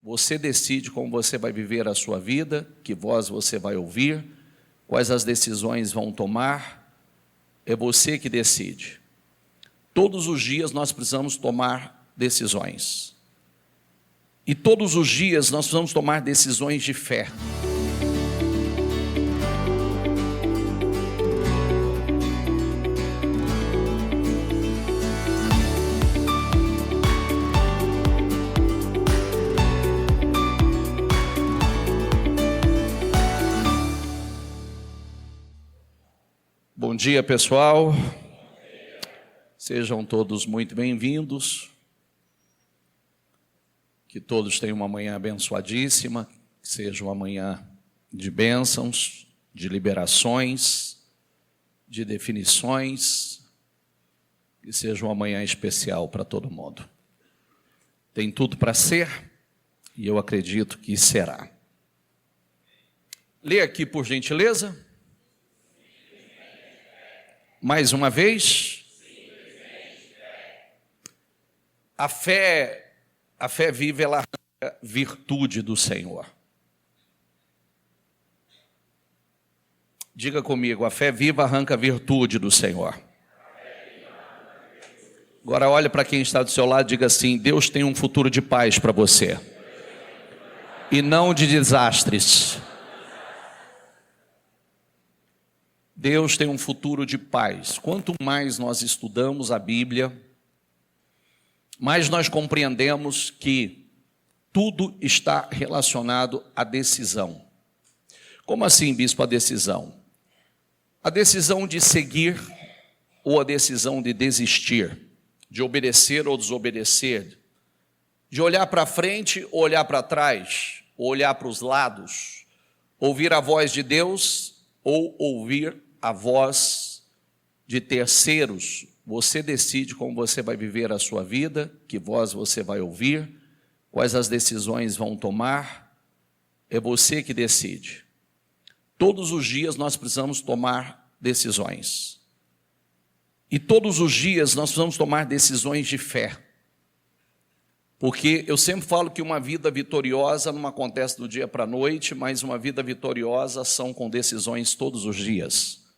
Você decide como você vai viver a sua vida, que voz você vai ouvir, quais as decisões vão tomar. É você que decide. Todos os dias nós precisamos tomar decisões. E todos os dias nós precisamos tomar decisões de fé. Bom dia, pessoal. Sejam todos muito bem-vindos. Que todos tenham uma manhã abençoadíssima, que seja uma manhã de bênçãos, de liberações, de definições, que seja uma manhã especial para todo mundo. Tem tudo para ser, e eu acredito que será. Lê aqui, por gentileza. Mais uma vez. A fé viva, ela arranca virtude do Senhor. Diga comigo, a fé viva arranca virtude do Senhor. Agora olha para quem está do seu lado e diga assim: Deus tem um futuro de paz para você. E não de desastres. Deus tem um futuro de paz. Quanto mais nós estudamos a Bíblia, mais nós compreendemos que tudo está relacionado à decisão. Como assim, bispo, a decisão? A decisão de seguir ou a decisão de desistir, de obedecer ou desobedecer, de olhar para frente ou olhar para trás, ou olhar para os lados, ouvir a voz de Deus ou ouvir a voz de terceiros. Você decide como você vai viver a sua vida, que voz você vai ouvir, quais as decisões vão tomar. É você que decide. Todos os dias nós precisamos tomar decisões. E todos os dias nós precisamos tomar decisões de fé. Porque eu sempre falo que uma vida vitoriosa não acontece do dia para a noite, mas uma vida vitoriosa são com decisões todos os dias.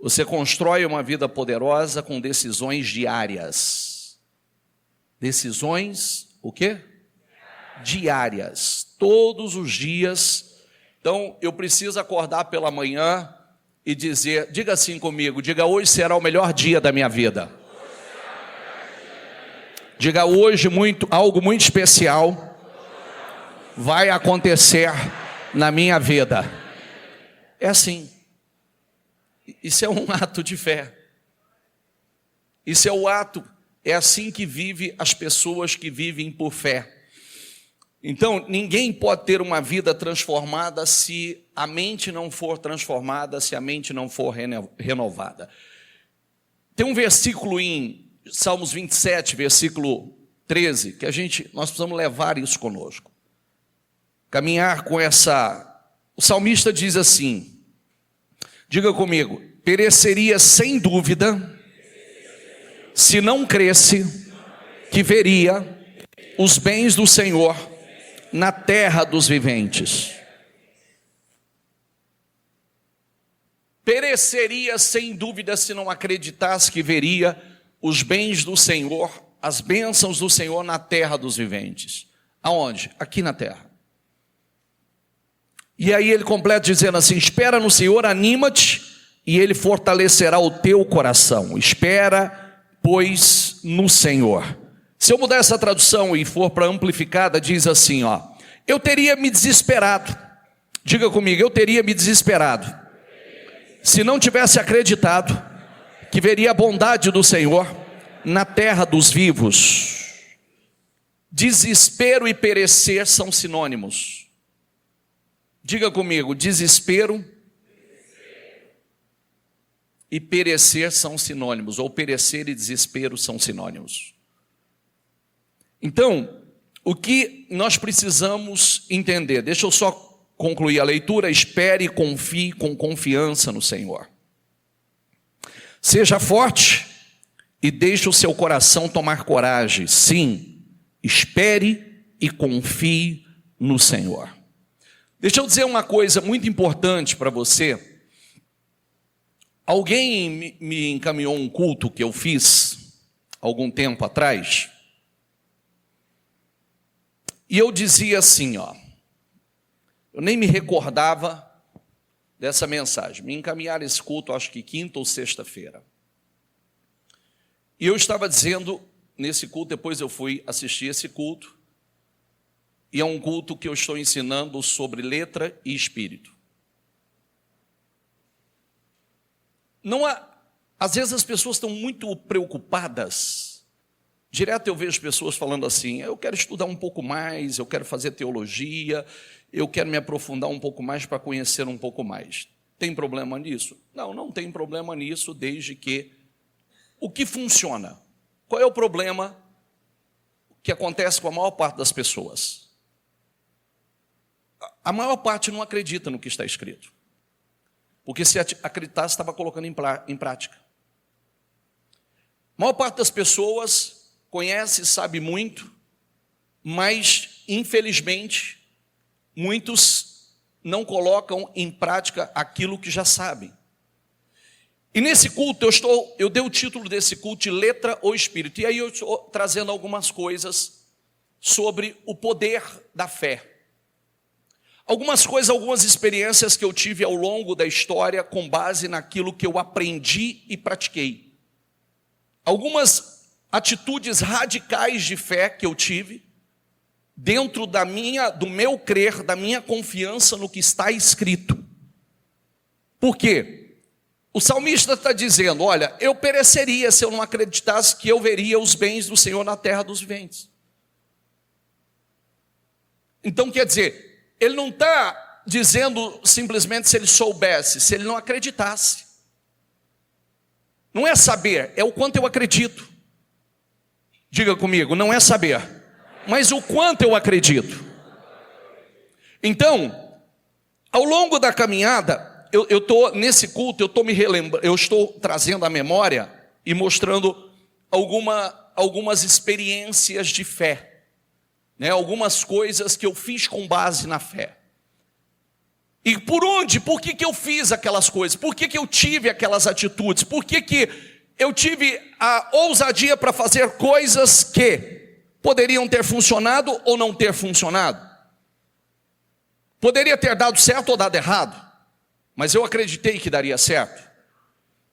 Você constrói uma vida poderosa com decisões diárias. Decisões, o quê? Diárias. Todos os dias. Então, eu preciso acordar pela manhã e dizer, diga assim comigo, diga: hoje será o melhor dia da minha vida. Diga: hoje algo muito especial vai acontecer na minha vida. É assim. Isso é um ato de fé. Isso é o ato, é assim que vive as pessoas que vivem por fé. Então, ninguém pode ter uma vida transformada se a mente não for transformada, se a mente não for renovada. Tem um versículo em Salmos 27, versículo 13, que nós precisamos levar isso conosco. Caminhar com essa... O salmista diz assim, diga comigo: pereceria sem dúvida se não cresse que veria os bens do Senhor na terra dos viventes. Pereceria sem dúvida se não acreditasse que veria os bens do Senhor, as bênçãos do Senhor na terra dos viventes. Aonde? Aqui na terra. E aí ele completa dizendo assim: espera no Senhor, anima-te, e Ele fortalecerá o teu coração. Espera, pois, no Senhor. Se eu mudar essa tradução e for para amplificada, diz assim, eu teria me desesperado. Diga comigo, eu teria me desesperado se não tivesse acreditado que veria a bondade do Senhor na terra dos vivos. Desespero e perecer são sinônimos. Diga comigo, desespero e perecer são sinônimos, ou perecer e desespero são sinônimos. Então, o que nós precisamos entender? Deixa eu só concluir a leitura. Espere e confie com confiança no Senhor. Seja forte e deixe o seu coração tomar coragem. Sim, espere e confie no Senhor. Deixa eu dizer uma coisa muito importante para você. Alguém me encaminhou um culto que eu fiz algum tempo atrás, e eu dizia assim, eu nem me recordava dessa mensagem. Me encaminharam esse culto, acho que quinta ou sexta-feira. E eu estava dizendo nesse culto, depois eu fui assistir esse culto, e é um culto que eu estou ensinando sobre letra e espírito. Às vezes as pessoas estão muito preocupadas. Direto eu vejo pessoas falando assim, eu quero estudar um pouco mais, eu quero fazer teologia, eu quero me aprofundar um pouco mais para conhecer um pouco mais. Tem problema nisso? Não, não tem problema nisso, desde que o que funciona. Qual é o problema que acontece com a maior parte das pessoas? A maior parte não acredita no que está escrito. Porque se acreditasse, estava colocando em prática. A maior parte das pessoas conhece, sabe muito, mas, infelizmente, muitos não colocam em prática aquilo que já sabem. E nesse culto, eu dei o título desse culto de Letra ou Espírito. E aí eu estou trazendo algumas coisas sobre o poder da fé. Algumas coisas, algumas experiências que eu tive ao longo da história com base naquilo que eu aprendi e pratiquei. Algumas atitudes radicais de fé que eu tive dentro do meu crer, da minha confiança no que está escrito. Por quê? O salmista está dizendo, olha, eu pereceria se eu não acreditasse que eu veria os bens do Senhor na terra dos viventes. Então, quer dizer, ele não está dizendo simplesmente se ele soubesse, se ele não acreditasse. Não é saber, é o quanto eu acredito. Diga comigo, não é saber, mas o quanto eu acredito. Então, ao longo da caminhada, eu estou nesse culto, eu estou trazendo a memória e mostrando algumas experiências de fé. Algumas coisas que eu fiz com base na fé. E por que eu fiz aquelas coisas? Por que eu tive aquelas atitudes? Por que eu tive a ousadia para fazer coisas que poderiam ter funcionado ou não ter funcionado? Poderia ter dado certo ou dado errado, mas eu acreditei que daria certo.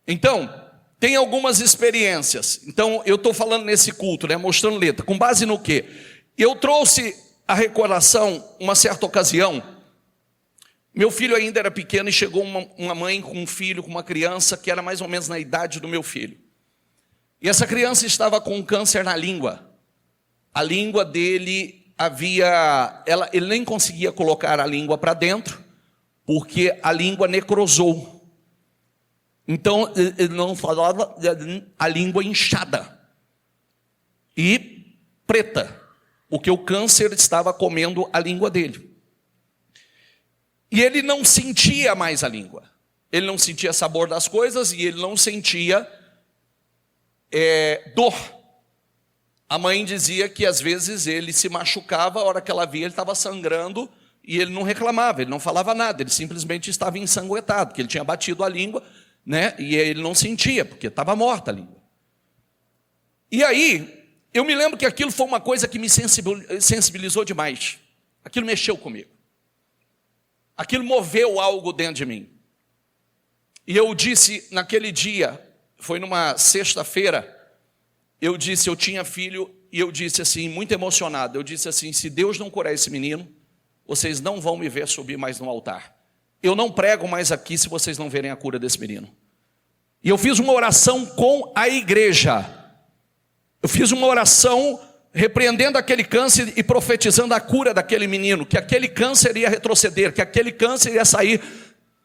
Então, tem algumas experiências. Então, eu estou falando nesse culto, mostrando letra. Com base no quê? Eu trouxe a recordação, uma certa ocasião, meu filho ainda era pequeno e chegou uma mãe com um filho, com uma criança que era mais ou menos na idade do meu filho. E essa criança estava com um câncer na língua. A língua dele ele nem conseguia colocar a língua para dentro, porque a língua necrosou. Então, ele não falava, a língua inchada e preta. Porque o câncer estava comendo a língua dele. E ele não sentia mais a língua. Ele não sentia sabor das coisas e ele não sentia dor. A mãe dizia que às vezes ele se machucava, a hora que ela via ele estava sangrando e ele não reclamava, ele não falava nada, ele simplesmente estava ensanguentado, porque ele tinha batido a língua, e ele não sentia, porque estava morta a língua. E aí, eu me lembro que aquilo foi uma coisa que me sensibilizou demais. Aquilo mexeu comigo. Aquilo moveu algo dentro de mim. E eu disse naquele dia, foi numa sexta-feira, eu tinha filho, e eu disse assim, muito emocionado, eu disse assim, se Deus não curar esse menino, vocês não vão me ver subir mais no altar. Eu não prego mais aqui se vocês não verem a cura desse menino. E eu fiz uma oração com a igreja. Eu fiz uma oração repreendendo aquele câncer e profetizando a cura daquele menino, que aquele câncer ia retroceder, que aquele câncer ia sair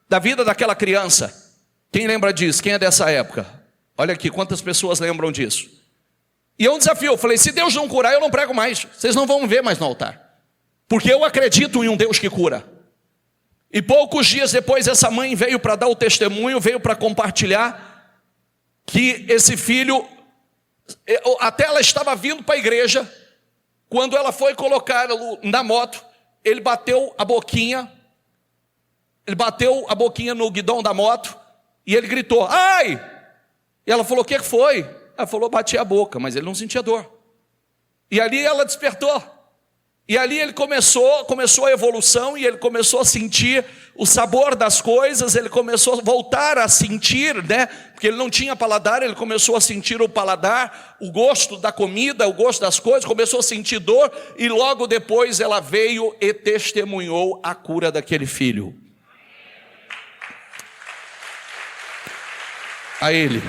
da vida daquela criança. Quem lembra disso? Quem é dessa época? Olha aqui, quantas pessoas lembram disso? E é um desafio, eu falei, se Deus não curar, eu não prego mais, vocês não vão me ver mais no altar, porque eu acredito em um Deus que cura. E poucos dias depois, essa mãe veio para dar o testemunho, veio para compartilhar que esse filho, até ela estava vindo para a igreja, Quando ela foi colocá-lo na moto, ele bateu a boquinha no guidão da moto e ele gritou, ai! E ela falou, o que foi? Ela falou, bati a boca, mas ele não sentia dor. E ali ela despertou. E ali ele começou a evolução e ele começou a sentir o sabor das coisas, ele começou a voltar a sentir, né? Porque ele não tinha paladar, ele começou a sentir o paladar, o gosto da comida, o gosto das coisas, começou a sentir dor e logo depois ela veio e testemunhou a cura daquele filho. A ele.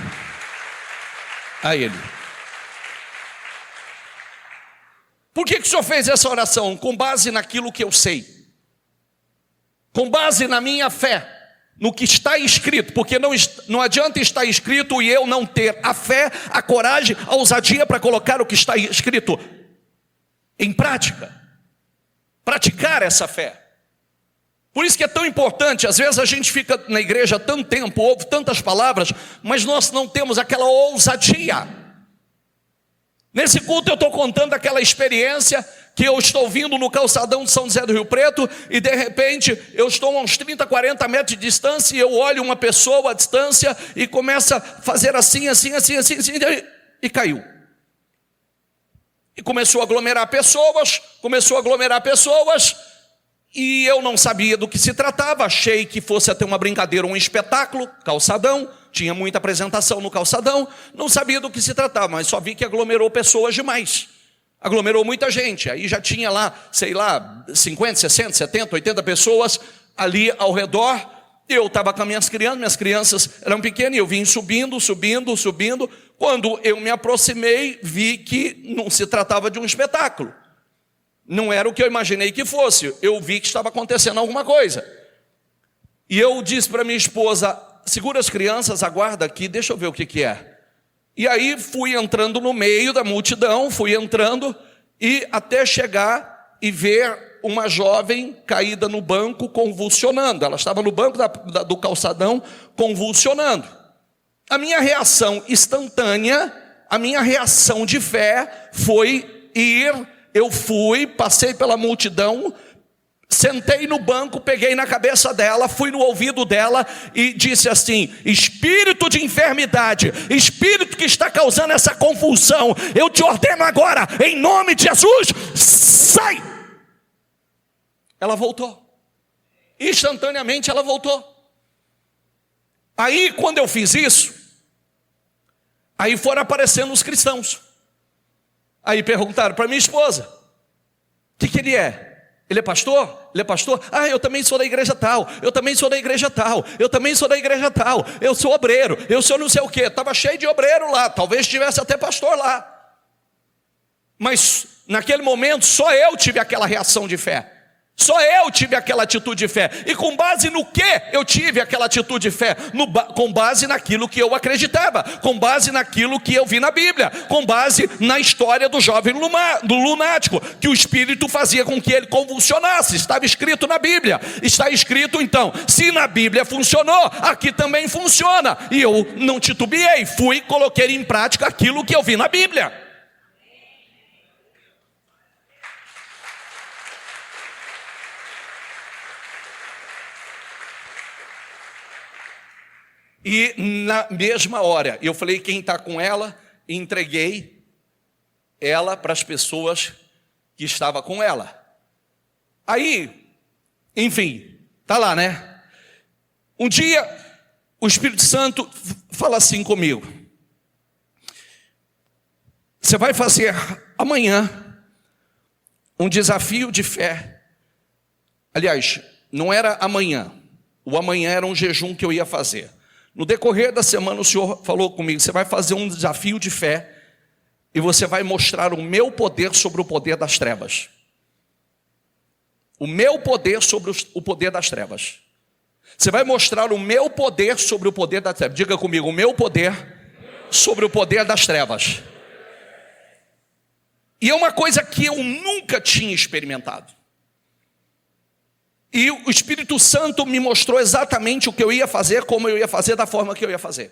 Por que o senhor fez essa oração? Com base naquilo que eu sei. Com base na minha fé. No que está escrito. Porque não adianta estar escrito e eu não ter a fé, a coragem, a ousadia para colocar o que está escrito em prática. Praticar essa fé. Por isso que é tão importante. Às vezes a gente fica na igreja tanto tempo, ouve tantas palavras, mas nós não temos aquela ousadia. Nesse culto eu estou contando aquela experiência que eu estou vindo no calçadão de São José do Rio Preto e de repente eu estou a uns 30, 40 metros de distância e eu olho uma pessoa à distância e começa a fazer assim e caiu. E começou a aglomerar pessoas e eu não sabia do que se tratava, achei que fosse até uma brincadeira, um espetáculo, calçadão. Tinha muita apresentação no calçadão, não sabia do que se tratava, mas só vi que aglomerou pessoas demais. Aglomerou muita gente, aí já tinha lá, 50, 60, 70, 80 pessoas ali ao redor. Eu estava com minhas crianças eram pequenas, e eu vim subindo. Quando eu me aproximei, vi que não se tratava de um espetáculo. Não era o que eu imaginei que fosse, eu vi que estava acontecendo alguma coisa. E eu disse para minha esposa, segura as crianças, aguarda aqui, deixa eu ver o que é. E aí fui entrando no meio da multidão, e até chegar e ver uma jovem caída no banco convulsionando. Ela estava no banco do calçadão convulsionando. A minha reação instantânea, a minha reação de fé foi passei pela multidão, sentei no banco, peguei na cabeça dela, fui no ouvido dela e disse assim, espírito de enfermidade, espírito que está causando essa convulsão, eu te ordeno agora, em nome de Jesus, sai! Ela voltou, instantaneamente ela voltou. Aí quando eu fiz isso, aí foram aparecendo os cristãos, aí perguntaram para minha esposa, o que ele é? Ele é pastor? Ele é pastor? Ah, eu também sou da igreja tal, eu também sou da igreja tal, eu sou obreiro, eu sou não sei o quê. Estava cheio de obreiro lá, talvez tivesse até pastor lá. Mas naquele momento só eu tive aquela reação de fé. Só eu tive aquela atitude de fé. E com base no que eu tive aquela atitude de fé? Com base naquilo que eu acreditava, com base naquilo que eu vi na Bíblia, com base na história do jovem lunático, que o espírito fazia com que ele convulsionasse. Estava escrito na Bíblia. Está escrito então, se na Bíblia funcionou, aqui também funciona. E eu não titubeei, coloquei em prática aquilo que eu vi na Bíblia. E na mesma hora, eu falei quem está com ela, e entreguei ela para as pessoas que estavam com ela. Aí, enfim, está lá, né? Um dia, o Espírito Santo fala assim comigo. Você vai fazer amanhã um desafio de fé. Aliás, não era amanhã. O amanhã era um jejum que eu ia fazer. No decorrer da semana o Senhor falou comigo, você vai fazer um desafio de fé e você vai mostrar o meu poder sobre o poder das trevas. O meu poder sobre o poder das trevas. Você vai mostrar o meu poder sobre o poder das trevas. Diga comigo, o meu poder sobre o poder das trevas. E é uma coisa que eu nunca tinha experimentado. E o Espírito Santo me mostrou exatamente o que eu ia fazer, como eu ia fazer, da forma que eu ia fazer.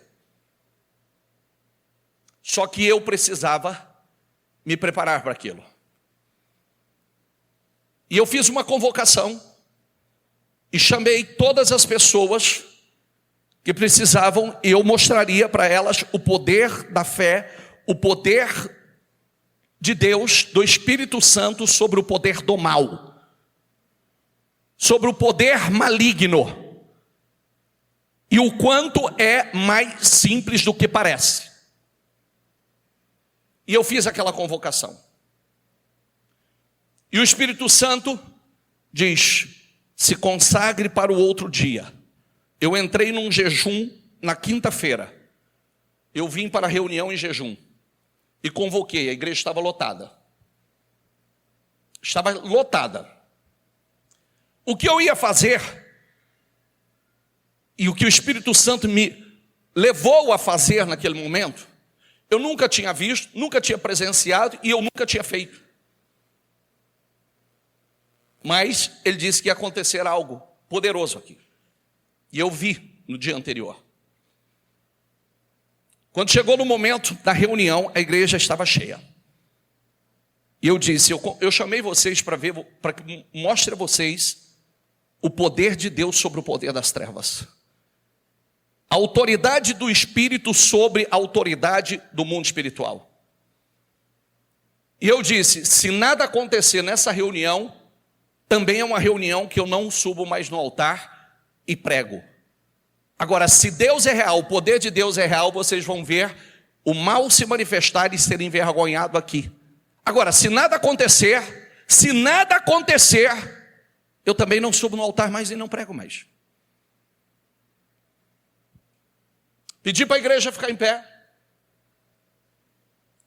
Só que eu precisava me preparar para aquilo. E eu fiz uma convocação e chamei todas as pessoas que precisavam, e eu mostraria para elas o poder da fé, o poder de Deus, do Espírito Santo, sobre o poder do mal, sobre o poder maligno, e o quanto é mais simples do que parece. E eu fiz aquela convocação. E o Espírito Santo diz: se consagre para o outro dia. Eu entrei num jejum na quinta-feira. Eu vim para a reunião em jejum. E convoquei, a igreja estava lotada. Estava lotada. O que eu ia fazer, e o que o Espírito Santo me levou a fazer naquele momento, eu nunca tinha visto, nunca tinha presenciado e eu nunca tinha feito. Mas ele disse que ia acontecer algo poderoso aqui. E eu vi no dia anterior. Quando chegou no momento da reunião, a igreja estava cheia. E eu disse, eu chamei vocês para ver, para que mostre a vocês o poder de Deus sobre o poder das trevas. A autoridade do Espírito sobre a autoridade do mundo espiritual. E eu disse, se nada acontecer nessa reunião, também é uma reunião que eu não subo mais no altar e prego. Agora, se Deus é real, o poder de Deus é real, vocês vão ver o mal se manifestar e ser envergonhado aqui. Agora, se nada acontecer, eu também não subo no altar mais e não prego mais. Pedi para a igreja ficar em pé.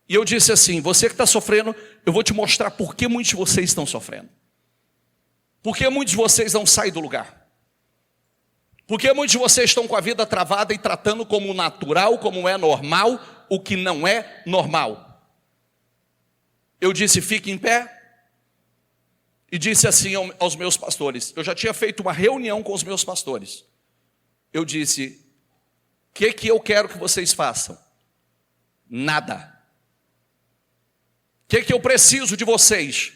E eu disse assim, você que está sofrendo, eu vou te mostrar por que muitos de vocês estão sofrendo. Por que muitos de vocês não saem do lugar? Por que muitos de vocês estão com a vida travada e tratando como natural, como é normal, o que não é normal? Eu disse, fique em pé. E disse assim aos meus pastores. Eu já tinha feito uma reunião com os meus pastores. Eu disse, o que eu quero que vocês façam? Nada. O que eu preciso de vocês?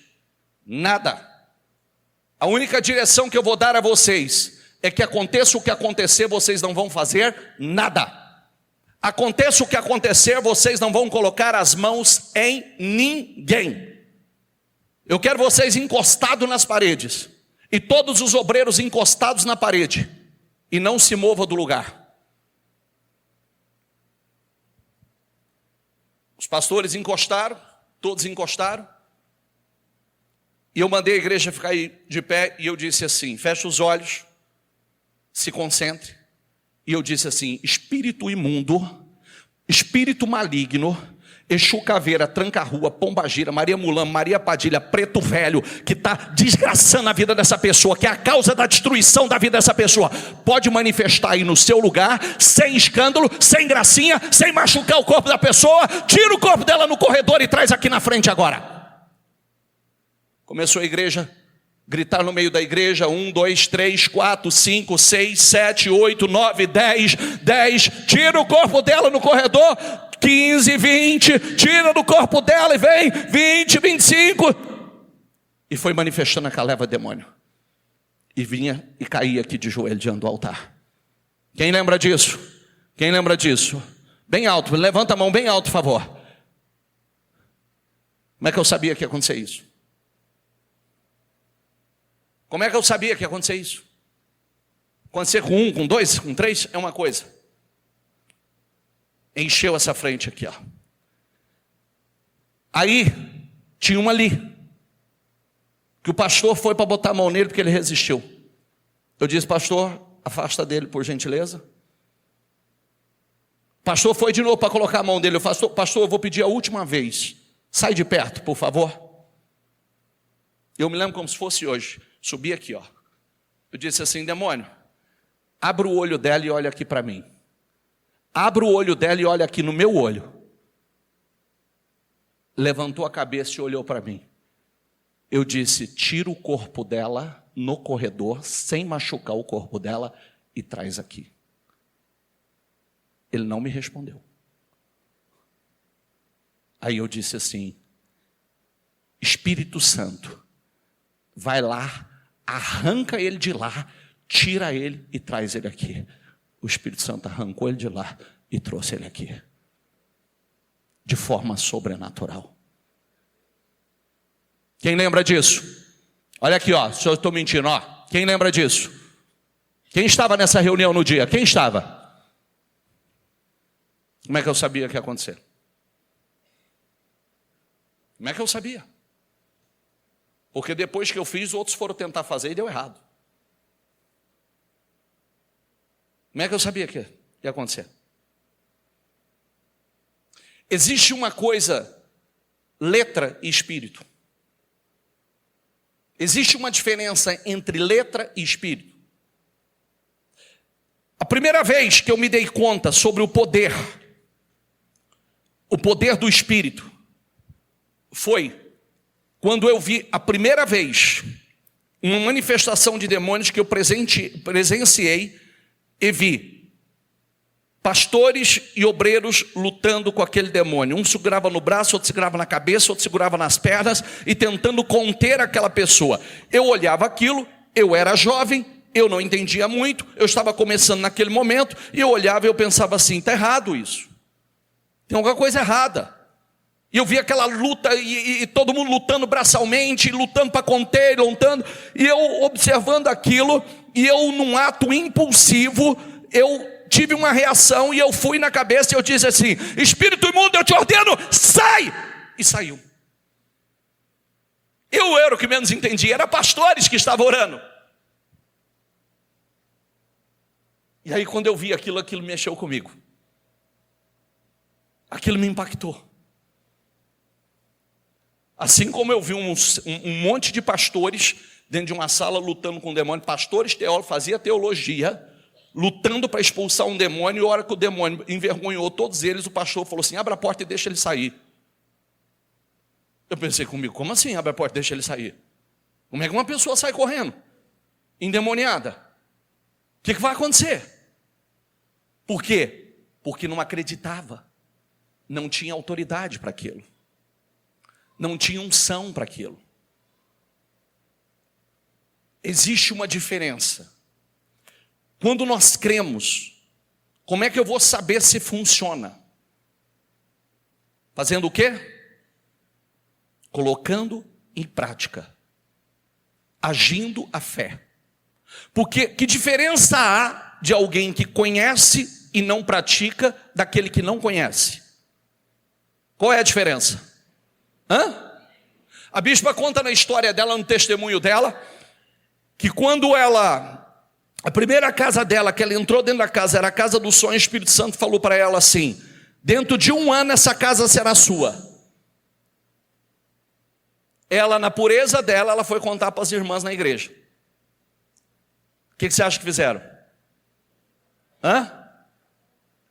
Nada. A única direção que eu vou dar a vocês é que aconteça o que acontecer, vocês não vão fazer nada. Aconteça o que acontecer, vocês não vão colocar as mãos em ninguém. Eu quero vocês encostados nas paredes. E todos os obreiros encostados na parede. E não se movam do lugar. Os pastores encostaram, todos encostaram. E eu mandei a igreja ficar aí de pé e eu disse assim, fecha os olhos, se concentre. E eu disse assim, espírito imundo, espírito maligno, Exu Caveira, Tranca-Rua, Pombagira, Maria Mulam, Maria Padilha, Preto Velho, que está desgraçando a vida dessa pessoa, que é a causa da destruição da vida dessa pessoa, pode manifestar aí no seu lugar, sem escândalo, sem gracinha, sem machucar o corpo da pessoa. Tira o corpo dela no corredor e traz aqui na frente agora. Começou a igreja, gritar no meio da igreja, 1, 2, 3, 4, 5, 6, 7, 8, 9, 10, tira o corpo dela no corredor, 15, 20, tira do corpo dela e vem, 20, 25. E foi manifestando aquela leva de demônio. E vinha e caía aqui de joelho diante do altar. Quem lembra disso? Quem lembra disso? Bem alto, levanta a mão bem alto, por favor. Como é que eu sabia que ia acontecer isso? Como é que eu sabia que ia acontecer isso? Acontecer com 1, com 2, com 3 é uma coisa. Encheu essa frente aqui, ó. Aí tinha uma ali, que o pastor foi para botar a mão nele porque ele resistiu. Eu disse, pastor, afasta dele por gentileza. O pastor foi de novo para colocar a mão dele. Eu falei, pastor, eu vou pedir a última vez, sai de perto, por favor. Eu me lembro como se fosse hoje. Subi aqui, ó. Eu disse assim, demônio, abra o olho dela e olha aqui para mim. Abra o olho dela e olha aqui no meu olho. Levantou a cabeça e olhou para mim. Eu disse, tira o corpo dela no corredor, sem machucar o corpo dela, e traz aqui. Ele não me respondeu. Aí eu disse assim, Espírito Santo, vai lá, arranca ele de lá, tira ele e traz ele aqui. O Espírito Santo arrancou ele de lá e trouxe ele aqui. De forma sobrenatural. Quem lembra disso? Olha aqui, ó, se eu estou mentindo, ó. Quem lembra disso? Quem estava nessa reunião no dia? Quem estava? Como é que eu sabia que ia acontecer? Como é que eu sabia? Porque depois que eu fiz, outros foram tentar fazer e deu errado. Como é que eu sabia que ia acontecer? Existe uma coisa, letra e espírito. Existe uma diferença entre letra e espírito. A primeira vez que eu me dei conta sobre o poder do espírito, foi quando eu vi a primeira vez uma manifestação de demônios que eu presenciei e vi pastores e obreiros lutando com aquele demônio. Um segurava no braço, outro segurava na cabeça, outro segurava nas pernas e tentando conter aquela pessoa. Eu olhava aquilo, eu era jovem, eu não entendia muito, eu estava começando naquele momento e eu olhava e eu pensava assim, está errado isso. Tem alguma coisa errada. E eu vi aquela luta e todo mundo lutando braçalmente, lutando para conter, lutando, e eu observando aquilo, e eu num ato impulsivo, eu tive uma reação e eu fui na cabeça e eu disse assim, espírito imundo, eu te ordeno, sai! E saiu. Eu era o que menos entendia, eram pastores que estavam orando. E aí quando eu vi aquilo mexeu comigo. Aquilo me impactou. Assim como eu vi um monte de pastores dentro de uma sala lutando com o demônio, pastores teólogos, fazia teologia, lutando para expulsar um demônio, e a hora que o demônio envergonhou todos eles, o pastor falou assim, abre a porta e deixa ele sair. Eu pensei comigo, como assim abre a porta e deixa ele sair? Como é que uma pessoa sai correndo? Endemoniada? O que vai acontecer? Por quê? Porque não acreditava. Não tinha autoridade para aquilo. Não tinha unção para aquilo. Existe uma diferença. Quando nós cremos, como é que eu vou saber se funciona? Fazendo o quê? Colocando em prática. Agindo a fé. Porque que diferença há de alguém que conhece e não pratica daquele que não conhece? Qual é a diferença? A bispa conta na história dela, no testemunho dela, que quando a primeira casa dela, que ela entrou dentro da casa, era a casa do sonho, o Espírito Santo falou para ela assim, dentro de 1 ano essa casa será sua. Ela, na pureza dela, ela foi contar para as irmãs na igreja. O que você acha que fizeram?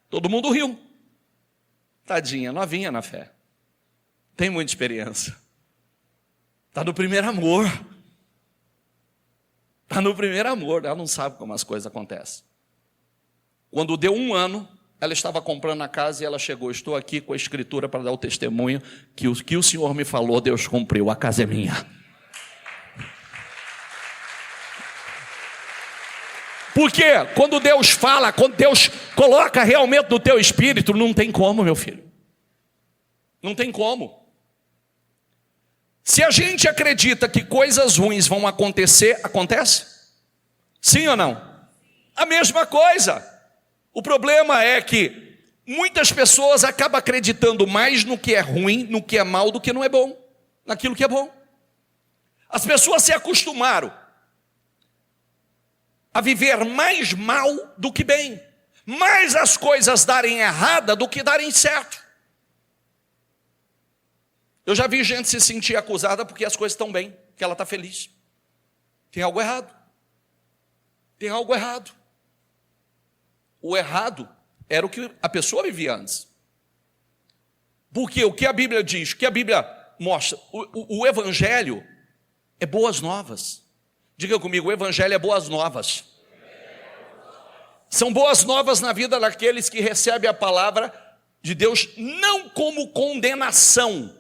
Todo mundo riu. Tadinha, novinha na fé. Tem muita experiência. Está no primeiro amor. Está no primeiro amor. Ela não sabe como as coisas acontecem. Quando deu 1 ano, ela estava comprando a casa e ela chegou. Estou aqui com a escritura para dar o testemunho que o que o Senhor me falou, Deus cumpriu. A casa é minha. Porque quando Deus fala, quando Deus coloca realmente no teu espírito, não tem como, meu filho. Não tem como. Se a gente acredita que coisas ruins vão acontecer, acontece? Sim ou não? A mesma coisa. O problema é que muitas pessoas acabam acreditando mais no que é ruim, no que é mal, do que não é bom, naquilo que é bom. As pessoas se acostumaram a viver mais mal do que bem, mais as coisas darem errada do que darem certo. Eu já vi gente se sentir acusada porque as coisas estão bem, que ela está feliz. Tem algo errado. Tem algo errado. O errado era o que a pessoa vivia antes. Porque o que a Bíblia diz, o que a Bíblia mostra, o Evangelho é boas novas. Diga comigo, o Evangelho é boas novas. São boas novas na vida daqueles que recebem a palavra de Deus, não como condenação.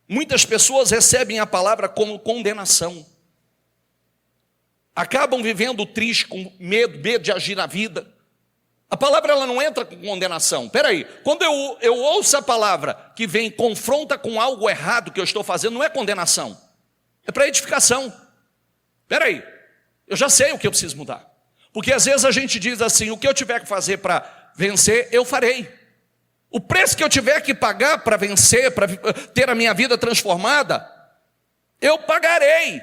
Muitas pessoas recebem a palavra como condenação. acabam vivendo triste, com medo de agir na vida. A palavra ela não entra com condenação. Espera aí, quando eu ouço a palavra que vem confronta com algo errado que eu estou fazendo, não é condenação, é para edificação. Espera aí, eu já sei o que eu preciso mudar. Porque às vezes a gente diz assim, o que eu tiver que fazer para vencer, eu farei. O preço que eu tiver que pagar para vencer, para ter a minha vida transformada, eu pagarei.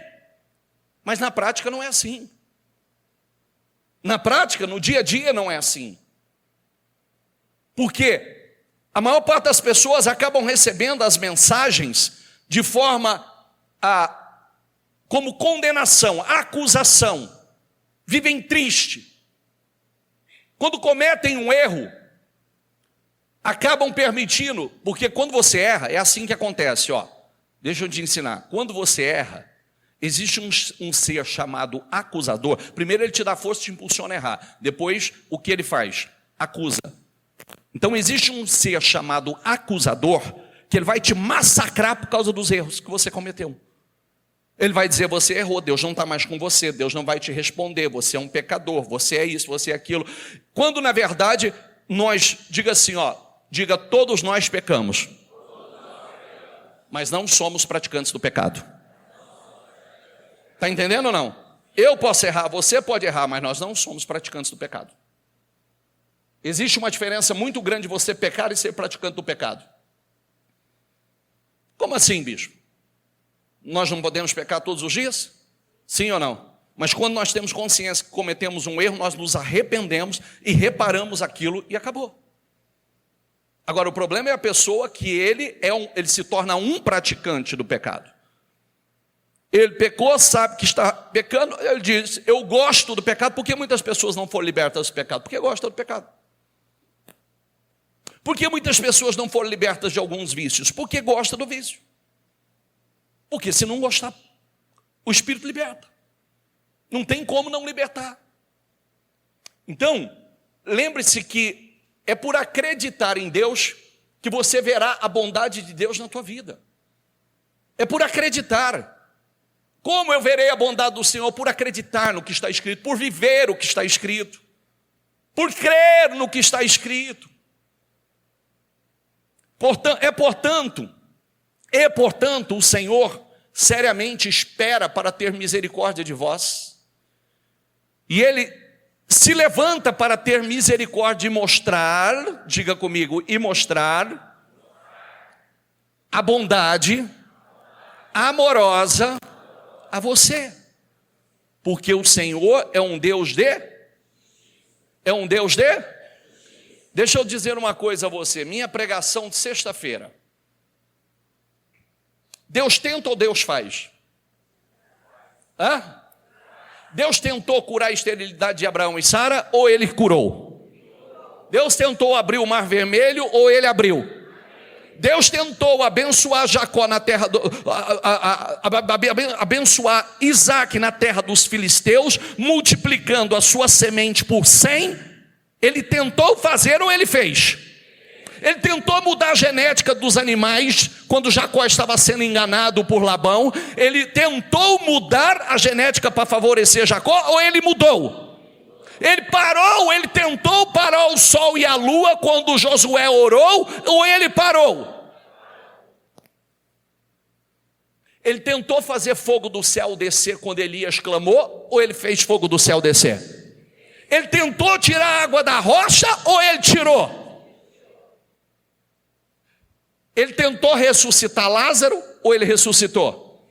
Mas na prática não é assim. Na prática, no dia a dia não é assim. Porque a maior parte das pessoas acabam recebendo as mensagens de forma como condenação, acusação. Vivem triste. Quando cometem um erro, acabam permitindo, porque quando você erra, é assim que acontece, ó. Deixa eu te ensinar. Quando você erra, existe um ser chamado acusador. Primeiro ele te dá força e te impulsiona a errar. Depois, o que ele faz? Acusa. Então existe um ser chamado acusador, que ele vai te massacrar por causa dos erros que você cometeu. Ele vai dizer, você errou, Deus não está mais com você, Deus não vai te responder, você é um pecador, você é isso, você é aquilo. Quando na verdade, diga todos nós pecamos. Mas não somos praticantes do pecado. Está entendendo ou não? Eu posso errar, você pode errar, mas nós não somos praticantes do pecado. Existe uma diferença muito grande de você pecar e ser praticante do pecado. Como assim, bispo? Nós não podemos pecar todos os dias? Sim ou não? Mas quando nós temos consciência que cometemos um erro, nós nos arrependemos e reparamos aquilo e acabou. Agora, o problema é a pessoa que ele se torna um praticante do pecado. Ele pecou, sabe que está pecando, ele diz, eu gosto do pecado. Por que muitas pessoas não foram libertas do pecado? Porque gostam do pecado. Por que muitas pessoas não foram libertas de alguns vícios? Porque gostam do vício. Porque se não gostar, o Espírito liberta. Não tem como não libertar. Então, lembre-se que é por acreditar em Deus que você verá a bondade de Deus na tua vida. É por acreditar. Como eu verei a bondade do Senhor? Por acreditar no que está escrito, por viver o que está escrito, por crer no que está escrito. Portanto, o Senhor seriamente espera para ter misericórdia de vós. E Ele se levanta para ter misericórdia e mostrar, diga comigo, e mostrar a bondade amorosa a você. Porque o Senhor é um Deus de? Deixa eu dizer uma coisa a você, minha pregação de sexta-feira. Deus tenta ou Deus faz? Deus tentou curar a esterilidade de Abraão e Sara ou ele curou? Deus tentou abrir o mar vermelho ou ele abriu? Deus tentou abençoar Jacó na terra abençoar Isaac na terra dos filisteus, multiplicando a sua semente por 100. Ele tentou fazer ou ele fez? Ele tentou mudar a genética dos animais quando Jacó estava sendo enganado por Labão. Ele tentou mudar a genética para favorecer Jacó ou ele mudou? Ele tentou parar o sol e a lua quando Josué orou ou ele parou? Ele tentou fazer fogo do céu descer quando Elias clamou ou ele fez fogo do céu descer? Ele tentou tirar a água da rocha ou ele tirou? Ele tentou ressuscitar Lázaro ou ele ressuscitou?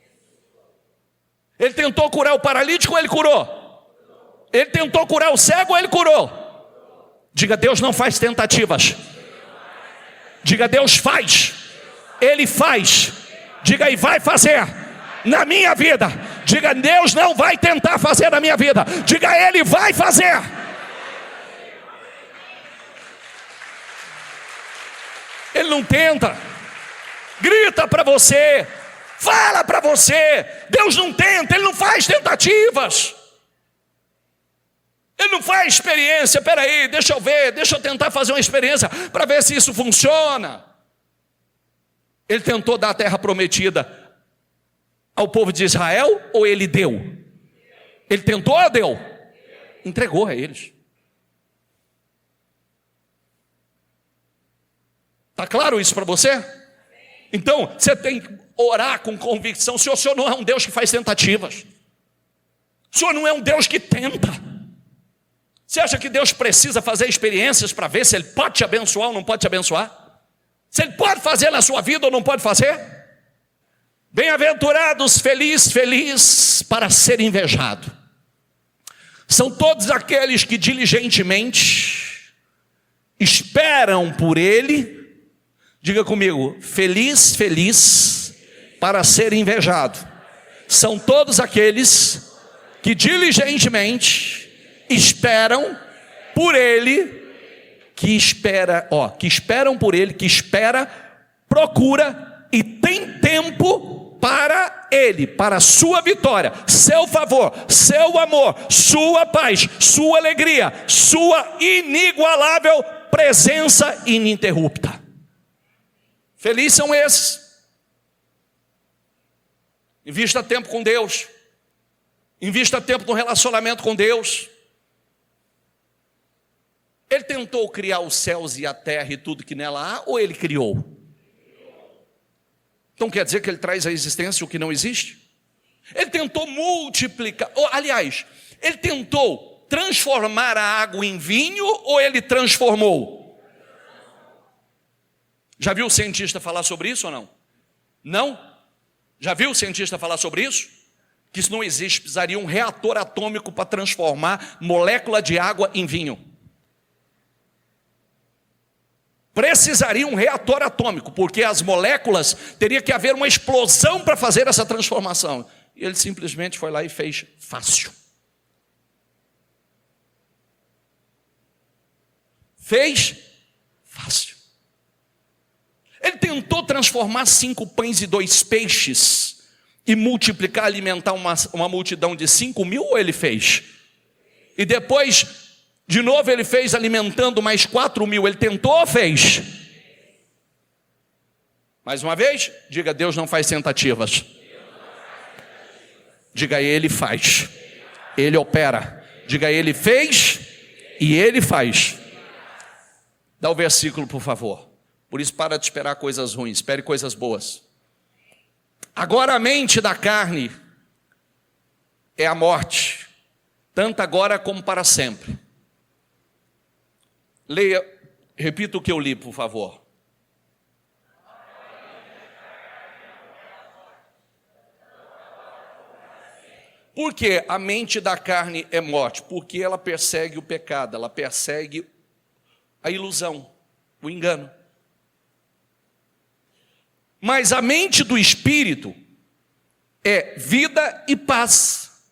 Ele tentou curar o paralítico ou ele curou? Ele tentou curar o cego ou ele curou? Diga, Deus não faz tentativas. Diga, Deus faz. Ele faz. Diga, e vai fazer na minha vida. Diga, Deus não vai tentar fazer na minha vida. Diga, Ele vai fazer. Ele não tenta. Grita para você. Fala para você. Deus não tenta, Ele não faz tentativas. Ele não faz experiência. Peraí, deixa eu ver, deixa eu tentar fazer uma experiência para ver se isso funciona. Ele tentou dar a terra prometida ao povo de Israel ou ele deu? Ele tentou ou deu? Entregou a eles. Está claro isso para você? Então, você tem que orar com convicção. O Senhor não é um Deus que faz tentativas. O Senhor não é um Deus que tenta. Você acha que Deus precisa fazer experiências para ver se Ele pode te abençoar ou não pode te abençoar? Se Ele pode fazer na sua vida ou não pode fazer? Bem-aventurados, feliz para ser invejado. São todos aqueles que diligentemente esperam por Ele. Diga comigo, feliz para ser invejado. São todos aqueles que diligentemente esperam por Ele, que esperam por Ele, que espera, procura e tem tempo para Ele, para a sua vitória, seu favor, seu amor, sua paz, sua alegria, sua inigualável presença ininterrupta. Felizes são esses. Invista tempo com Deus. Invista tempo no relacionamento com Deus. Ele tentou criar os céus e a terra e tudo que nela há, ou Ele criou? Então quer dizer que Ele traz à existência o que não existe? Ele tentou multiplicar, aliás, Ele tentou transformar a água em vinho, ou Ele transformou? Já viu o cientista falar sobre isso ou não? Não? Já viu o cientista falar sobre isso? Que isso não existe, precisaria um reator atômico para transformar molécula de água em vinho. Precisaria um reator atômico, porque as moléculas, teria que haver uma explosão para fazer essa transformação. E ele simplesmente foi lá e fez fácil. Fez fácil. Ele tentou transformar 5 pães e 2 peixes e multiplicar, alimentar uma multidão de 5.000, ou ele fez? E depois, de novo, ele fez alimentando mais 4.000. Ele tentou ou fez? Mais uma vez, diga, Deus não faz tentativas. Diga, Ele faz. Ele opera. Diga, Ele fez e Ele faz. Dá o versículo, por favor. Por isso, para de esperar coisas ruins, espere coisas boas. Agora a mente da carne é a morte, tanto agora como para sempre. Leia, repita o que eu li, por favor. Por que a mente da carne é morte? Porque ela persegue o pecado, ela persegue a ilusão, o engano. Mas a mente do Espírito é vida e paz.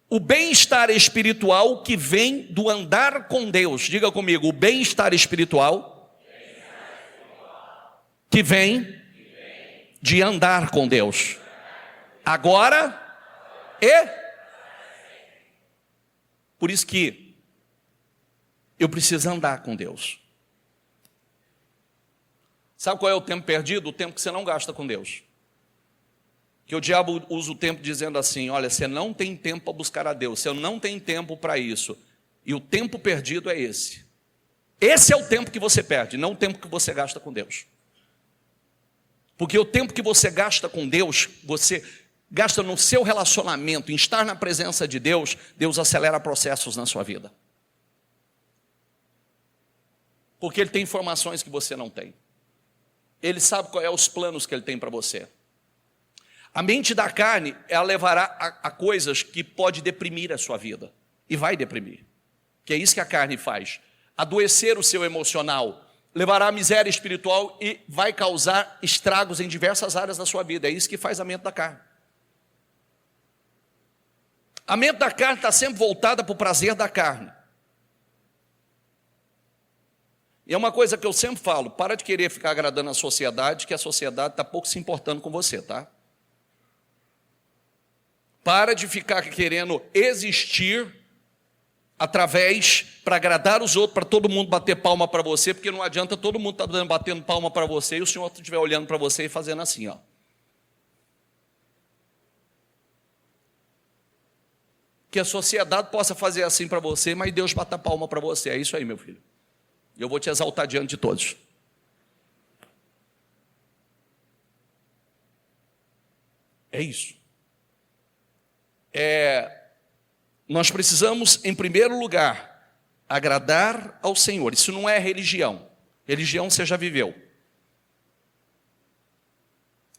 O bem-estar espiritual que vem do andar com Deus. Diga comigo, o bem-estar espiritual que vem de andar com Deus. Agora e... Por isso que eu preciso andar com Deus. Sabe qual é o tempo perdido? O tempo que você não gasta com Deus. Que o diabo usa o tempo dizendo assim, olha, você não tem tempo para buscar a Deus, você não tem tempo para isso. E o tempo perdido é esse. Esse é o tempo que você perde, não o tempo que você gasta com Deus. Porque o tempo que você gasta com Deus, você gasta no seu relacionamento, em estar na presença de Deus, Deus acelera processos na sua vida. Porque Ele tem informações que você não tem. Ele sabe qual é os planos que Ele tem para você. A mente da carne, ela levará a coisas que pode deprimir a sua vida. E vai deprimir. Que é isso que a carne faz. Adoecer o seu emocional. Levará a miséria espiritual e vai causar estragos em diversas áreas da sua vida. É isso que faz a mente da carne. A mente da carne está sempre voltada para o prazer da carne. E é uma coisa que eu sempre falo, para de querer ficar agradando a sociedade, que a sociedade está pouco se importando com você, tá? Para de ficar querendo existir através, para agradar os outros, para todo mundo bater palma para você, porque não adianta todo mundo estar batendo palma para você e o Senhor estiver olhando para você e fazendo assim, ó. que a sociedade possa fazer assim para você, mas Deus bata a palma para você. É isso aí, meu filho. E eu vou te exaltar diante de todos. É isso. Nós precisamos, em primeiro lugar, agradar ao Senhor. Isso não é religião. Religião você já viveu.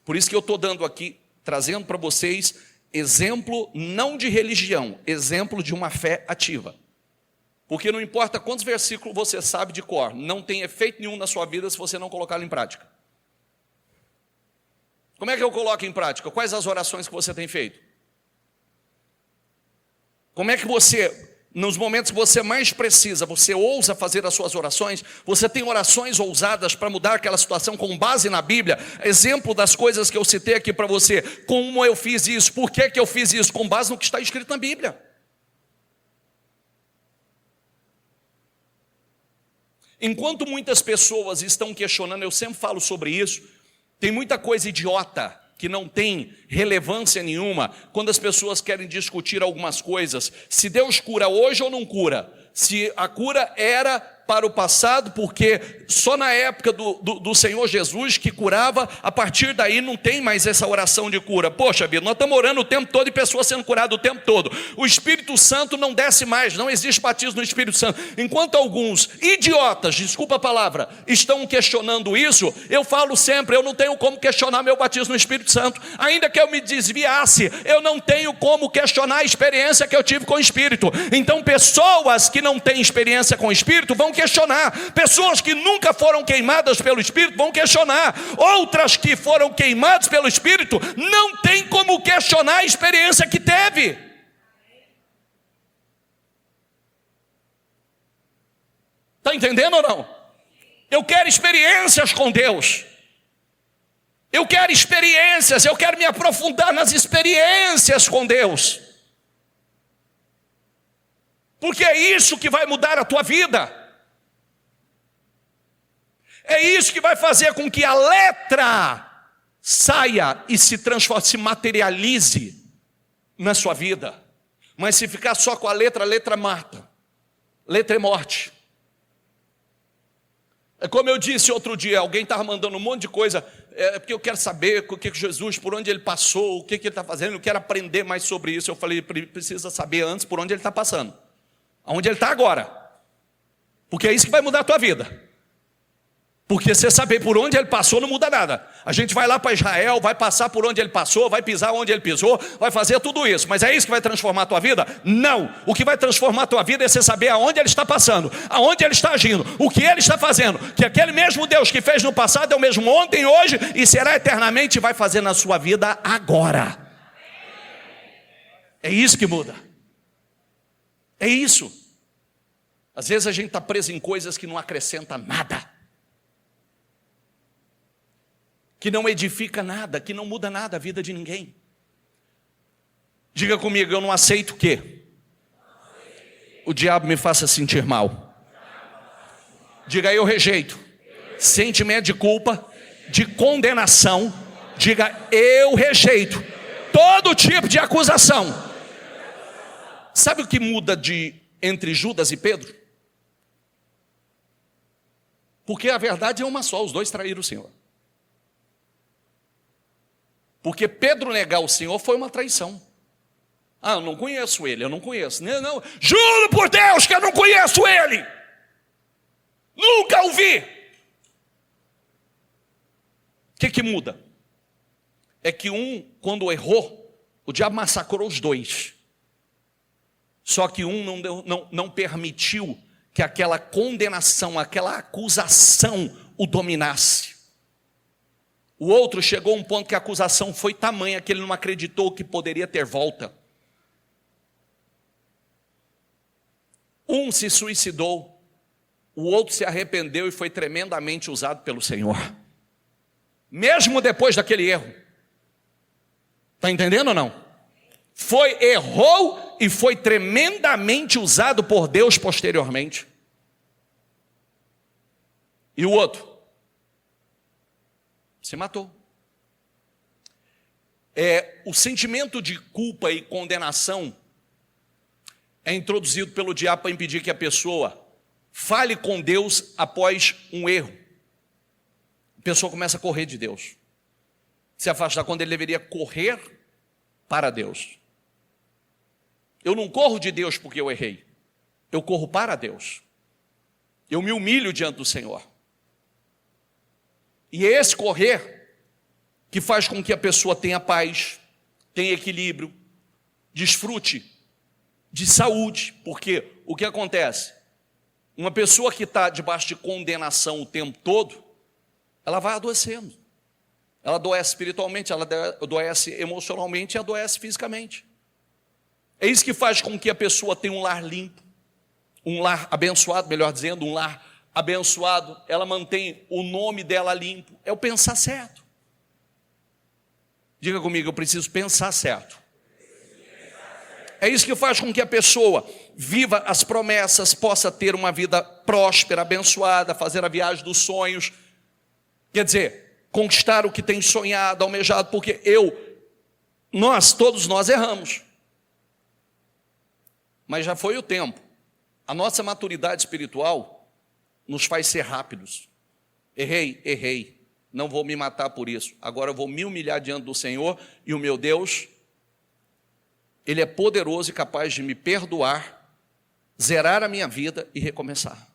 Por isso que eu estou dando aqui, trazendo para vocês, exemplo não de religião, exemplo de uma fé ativa. Porque não importa quantos versículos você sabe de cor, não tem efeito nenhum na sua vida se você não colocá-lo em prática. Como é que eu coloco em prática? Quais as orações que você tem feito? Como é que você, nos momentos que você mais precisa, você ousa fazer as suas orações? Você tem orações ousadas para mudar aquela situação com base na Bíblia? Exemplo das coisas que eu citei aqui para você. Como eu fiz isso? Por que eu fiz isso? Com base no que está escrito na Bíblia. Enquanto muitas pessoas estão questionando, eu sempre falo sobre isso, tem muita coisa idiota que não tem relevância nenhuma quando as pessoas querem discutir algumas coisas. Se Deus cura hoje ou não cura? Se a cura era para o passado, porque só na época do Senhor Jesus que curava, a partir daí não tem mais essa oração de cura. Poxa vida, nós estamos orando o tempo todo e pessoas sendo curadas o tempo todo. O Espírito Santo não desce mais, não existe batismo no Espírito Santo. Enquanto alguns idiotas, desculpa a palavra, estão questionando isso, eu falo sempre, eu não tenho como questionar meu batismo no Espírito Santo. Ainda que eu me desviasse, eu não tenho como questionar a experiência que eu tive com o Espírito. Então pessoas que não têm experiência com o Espírito vão questionar. Pessoas que nunca foram queimadas pelo Espírito vão questionar. Outras que foram queimadas pelo Espírito não tem como questionar a experiência que teve. Está entendendo ou não? Eu quero experiências com Deus. Eu quero experiências, eu quero me aprofundar nas experiências com Deus. Porque é isso que vai mudar a tua vida. É isso que vai fazer com que a letra saia e se transforme, se materialize na sua vida. Mas se ficar só com a letra mata. Letra é morte. É como eu disse outro dia, alguém estava mandando um monte de coisa, porque eu quero saber o que Jesus, por onde ele passou, o que ele está fazendo, eu quero aprender mais sobre isso. Eu falei, precisa saber antes por onde ele está passando. Aonde ele está agora. Porque é isso que vai mudar a tua vida. Porque você saber por onde ele passou não muda nada. A gente vai lá para Israel, vai passar por onde ele passou, vai pisar onde ele pisou, vai fazer tudo isso. Mas é isso que vai transformar a tua vida? Não. O que vai transformar a tua vida é você saber aonde ele está passando, aonde ele está agindo, o que ele está fazendo. Que aquele mesmo Deus que fez no passado é o mesmo ontem, hoje e será eternamente e vai fazer na sua vida agora. É isso que muda. É isso. Às vezes a gente está preso em coisas que não acrescenta nada. Que não edifica nada, que não muda nada a vida de ninguém. Diga comigo, eu não aceito o quê? O diabo me faça sentir mal. Diga, eu rejeito. Sentimento de culpa, de condenação. Diga, eu rejeito todo tipo de acusação. Sabe o que muda entre Judas e Pedro? Porque a verdade é uma só, os dois traíram o Senhor. Porque Pedro negar o Senhor foi uma traição. Ah, eu não conheço ele, eu não conheço. Não, juro por Deus que eu não conheço ele. Nunca o vi. O que muda? É que quando errou, o diabo massacrou os dois. Só que não permitiu que aquela condenação, aquela acusação o dominasse. O outro chegou a um ponto que a acusação foi tamanha que ele não acreditou que poderia ter volta. Um se suicidou, o outro se arrependeu e foi tremendamente usado pelo Senhor. Mesmo depois daquele erro. Está entendendo ou não? Errou e foi tremendamente usado por Deus posteriormente. E o outro? Se matou. O sentimento de culpa e condenação é introduzido pelo diabo para impedir que a pessoa fale com Deus após um erro. A pessoa começa a correr de Deus, se afastar quando ele deveria correr para Deus. Eu não corro de Deus porque eu errei, eu corro para Deus. Eu me humilho diante do Senhor. E é esse correr que faz com que a pessoa tenha paz, tenha equilíbrio, desfrute de saúde. Porque o que acontece? Uma pessoa que está debaixo de condenação o tempo todo, ela vai adoecendo. Ela adoece espiritualmente, ela adoece emocionalmente e adoece fisicamente. É isso que faz com que a pessoa tenha um lar limpo, um lar abençoado, melhor dizendo, um lar abençoado. Ela mantém o nome dela limpo. É o pensar certo. Diga comigo, eu preciso pensar certo. É isso que faz com que a pessoa viva as promessas, possa ter uma vida próspera, abençoada, fazer a viagem dos sonhos. Quer dizer, conquistar o que tem sonhado, almejado, porque todos nós erramos. Mas já foi o tempo. A nossa maturidade espiritual nos faz ser rápidos. Errei, não vou me matar por isso. Agora eu vou me humilhar diante do Senhor e o meu Deus, Ele é poderoso e capaz de me perdoar, zerar a minha vida e recomeçar.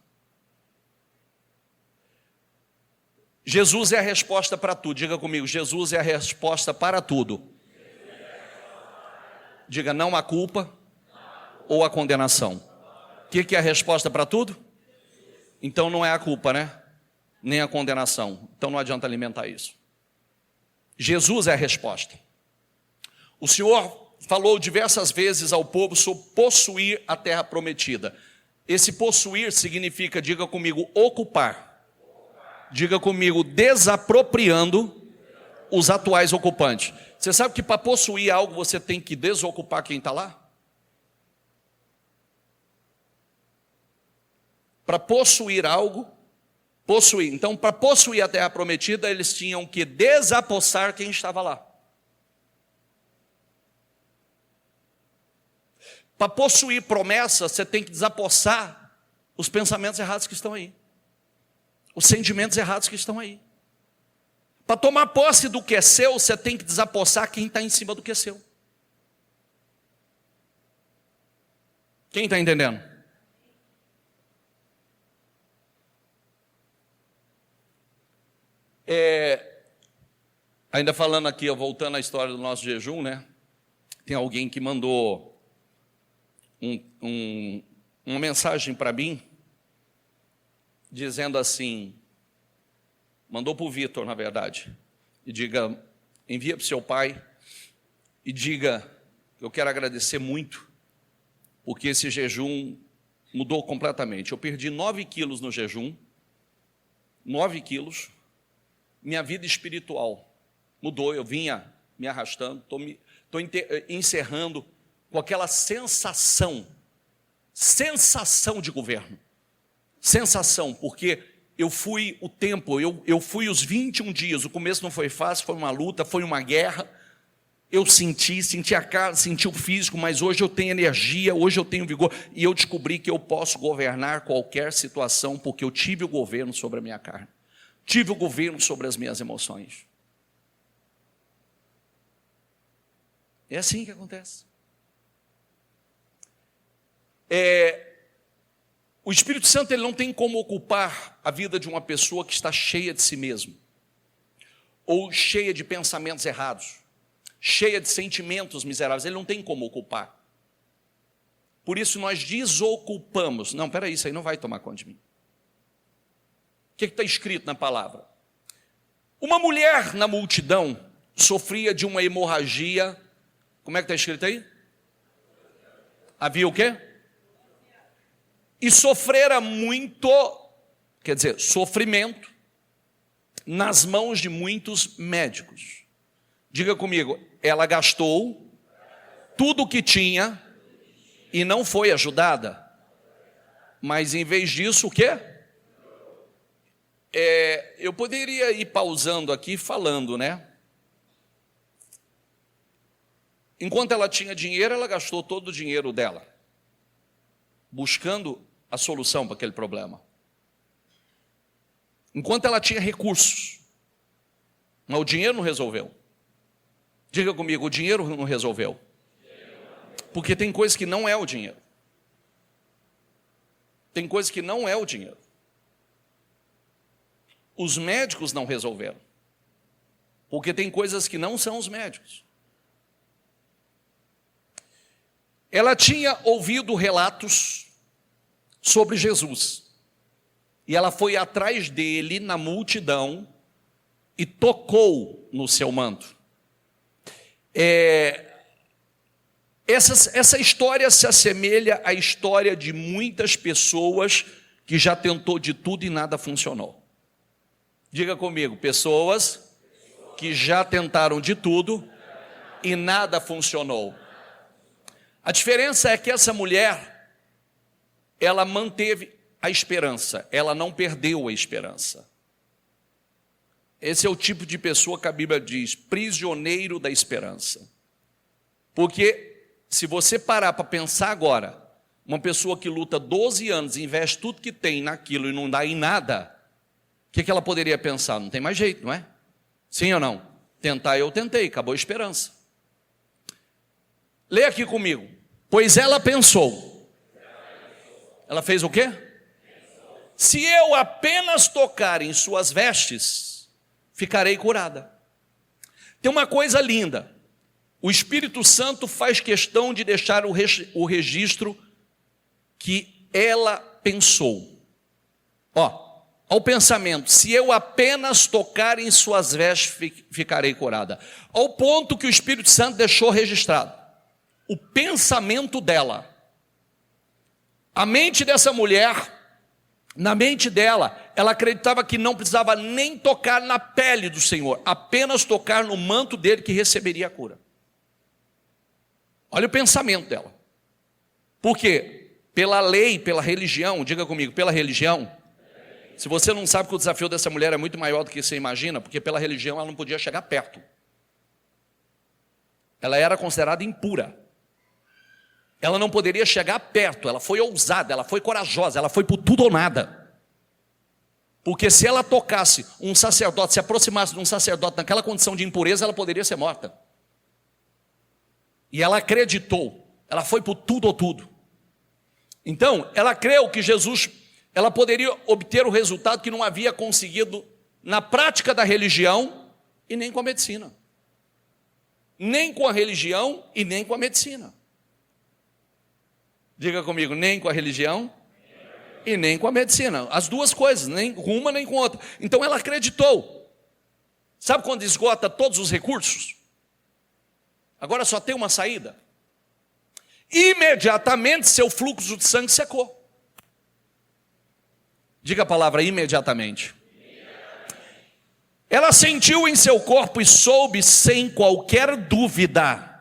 Jesus é a resposta para tudo. Diga comigo, Jesus é a resposta para tudo. Diga, não há culpa ou a condenação. O que é a resposta para tudo? Então não é a culpa, né? Nem a condenação. Então não adianta alimentar isso. Jesus é a resposta. O Senhor falou diversas vezes ao povo sobre possuir a terra prometida. Esse possuir significa, diga comigo, ocupar. Diga comigo, desapropriando os atuais ocupantes. Você sabe que para possuir algo você tem que desocupar quem está lá? Para possuir algo, possuir. Então, para possuir a terra prometida, eles tinham que desapossar quem estava lá. Para possuir promessa, você tem que desapossar os pensamentos errados que estão aí. Os sentimentos errados que estão aí. Para tomar posse do que é seu, você tem que desapossar quem está em cima do que é seu. Quem está entendendo? Ainda falando aqui, voltando à história do nosso jejum, né? Tem alguém que mandou uma mensagem para mim, dizendo assim, mandou para o Vitor, na verdade, e diga, envia para o seu pai, e diga, eu quero agradecer muito, porque esse jejum mudou completamente. Eu perdi 9 quilos no jejum, 9 quilos, minha vida espiritual mudou, eu vinha me arrastando, estou encerrando com aquela sensação de governo. Sensação, porque eu fui o tempo, eu fui os 21 dias, o começo não foi fácil, foi uma luta, foi uma guerra, eu senti a carne, senti o físico, mas hoje eu tenho energia, hoje eu tenho vigor, e eu descobri que eu posso governar qualquer situação, porque eu tive o governo sobre a minha carne, tive o governo sobre as minhas emoções. É assim que acontece. O Espírito Santo ele não tem como ocupar a vida de uma pessoa que está cheia de si mesmo, ou cheia de pensamentos errados, cheia de sentimentos miseráveis. Ele não tem como ocupar. Por isso nós desocupamos. Não, peraí, isso aí não vai tomar conta de mim. O que está escrito na palavra? Uma mulher na multidão sofria de uma hemorragia. Como é que está escrito aí? Havia o quê? E sofrera muito, quer dizer, sofrimento, nas mãos de muitos médicos. Diga comigo, ela gastou tudo o que tinha e não foi ajudada. Mas em vez disso, o quê? Eu poderia ir pausando aqui falando, né? Enquanto ela tinha dinheiro, ela gastou todo o dinheiro dela. buscando a solução para aquele problema. Enquanto ela tinha recursos, mas o dinheiro não resolveu. Diga comigo, o dinheiro não resolveu. Porque tem coisa que não é o dinheiro. Tem coisa que não é o dinheiro. Os médicos não resolveram. Porque tem coisas que não são os médicos. Ela tinha ouvido relatos sobre Jesus. E ela foi atrás dele na multidão e tocou no seu manto. Essa história se assemelha à história de muitas pessoas que já tentou de tudo e nada funcionou. Diga comigo, pessoas que já tentaram de tudo e nada funcionou. A diferença é que essa mulher, ela manteve a esperança, ela não perdeu a esperança. Esse é o tipo de pessoa que a Bíblia diz, prisioneiro da esperança. Porque se você parar para pensar agora, uma pessoa que luta 12 anos, investe tudo que tem naquilo e não dá em nada, o que ela poderia pensar? Não tem mais jeito, não é? Sim ou não? Tentar eu tentei, acabou a esperança. Leia aqui comigo. Pois ela pensou. Ela fez o quê? Se eu apenas tocar em suas vestes, ficarei curada. Tem uma coisa linda. O Espírito Santo faz questão de deixar o registro que ela pensou. Ao pensamento, se eu apenas tocar em suas vestes, ficarei curada. Ao ponto que o Espírito Santo deixou registrado. O pensamento dela. A mente dessa mulher, na mente dela, ela acreditava que não precisava nem tocar na pele do Senhor, apenas tocar no manto dele que receberia a cura. Olha o pensamento dela. Por quê? Pela lei, pela religião, diga comigo, pela religião. Se você não sabe que o desafio dessa mulher é muito maior do que você imagina, porque pela religião ela não podia chegar perto. Ela era considerada impura. Ela não poderia chegar perto, ela foi ousada, ela foi corajosa, ela foi por tudo ou nada. Porque se ela tocasse um sacerdote, se aproximasse de um sacerdote naquela condição de impureza, ela poderia ser morta. E ela acreditou, ela foi por tudo ou tudo. Então, ela creu que Jesus, ela poderia obter o resultado que não havia conseguido na prática da religião e nem com a medicina. Nem com a religião e nem com a medicina. Diga comigo, nem com a religião e nem com a medicina. As duas coisas, nem com uma nem com outra. Então ela acreditou. Sabe quando esgota todos os recursos? Agora só tem uma saída. Imediatamente seu fluxo de sangue secou. Diga a palavra imediatamente. Ela sentiu em seu corpo e soube sem qualquer dúvida,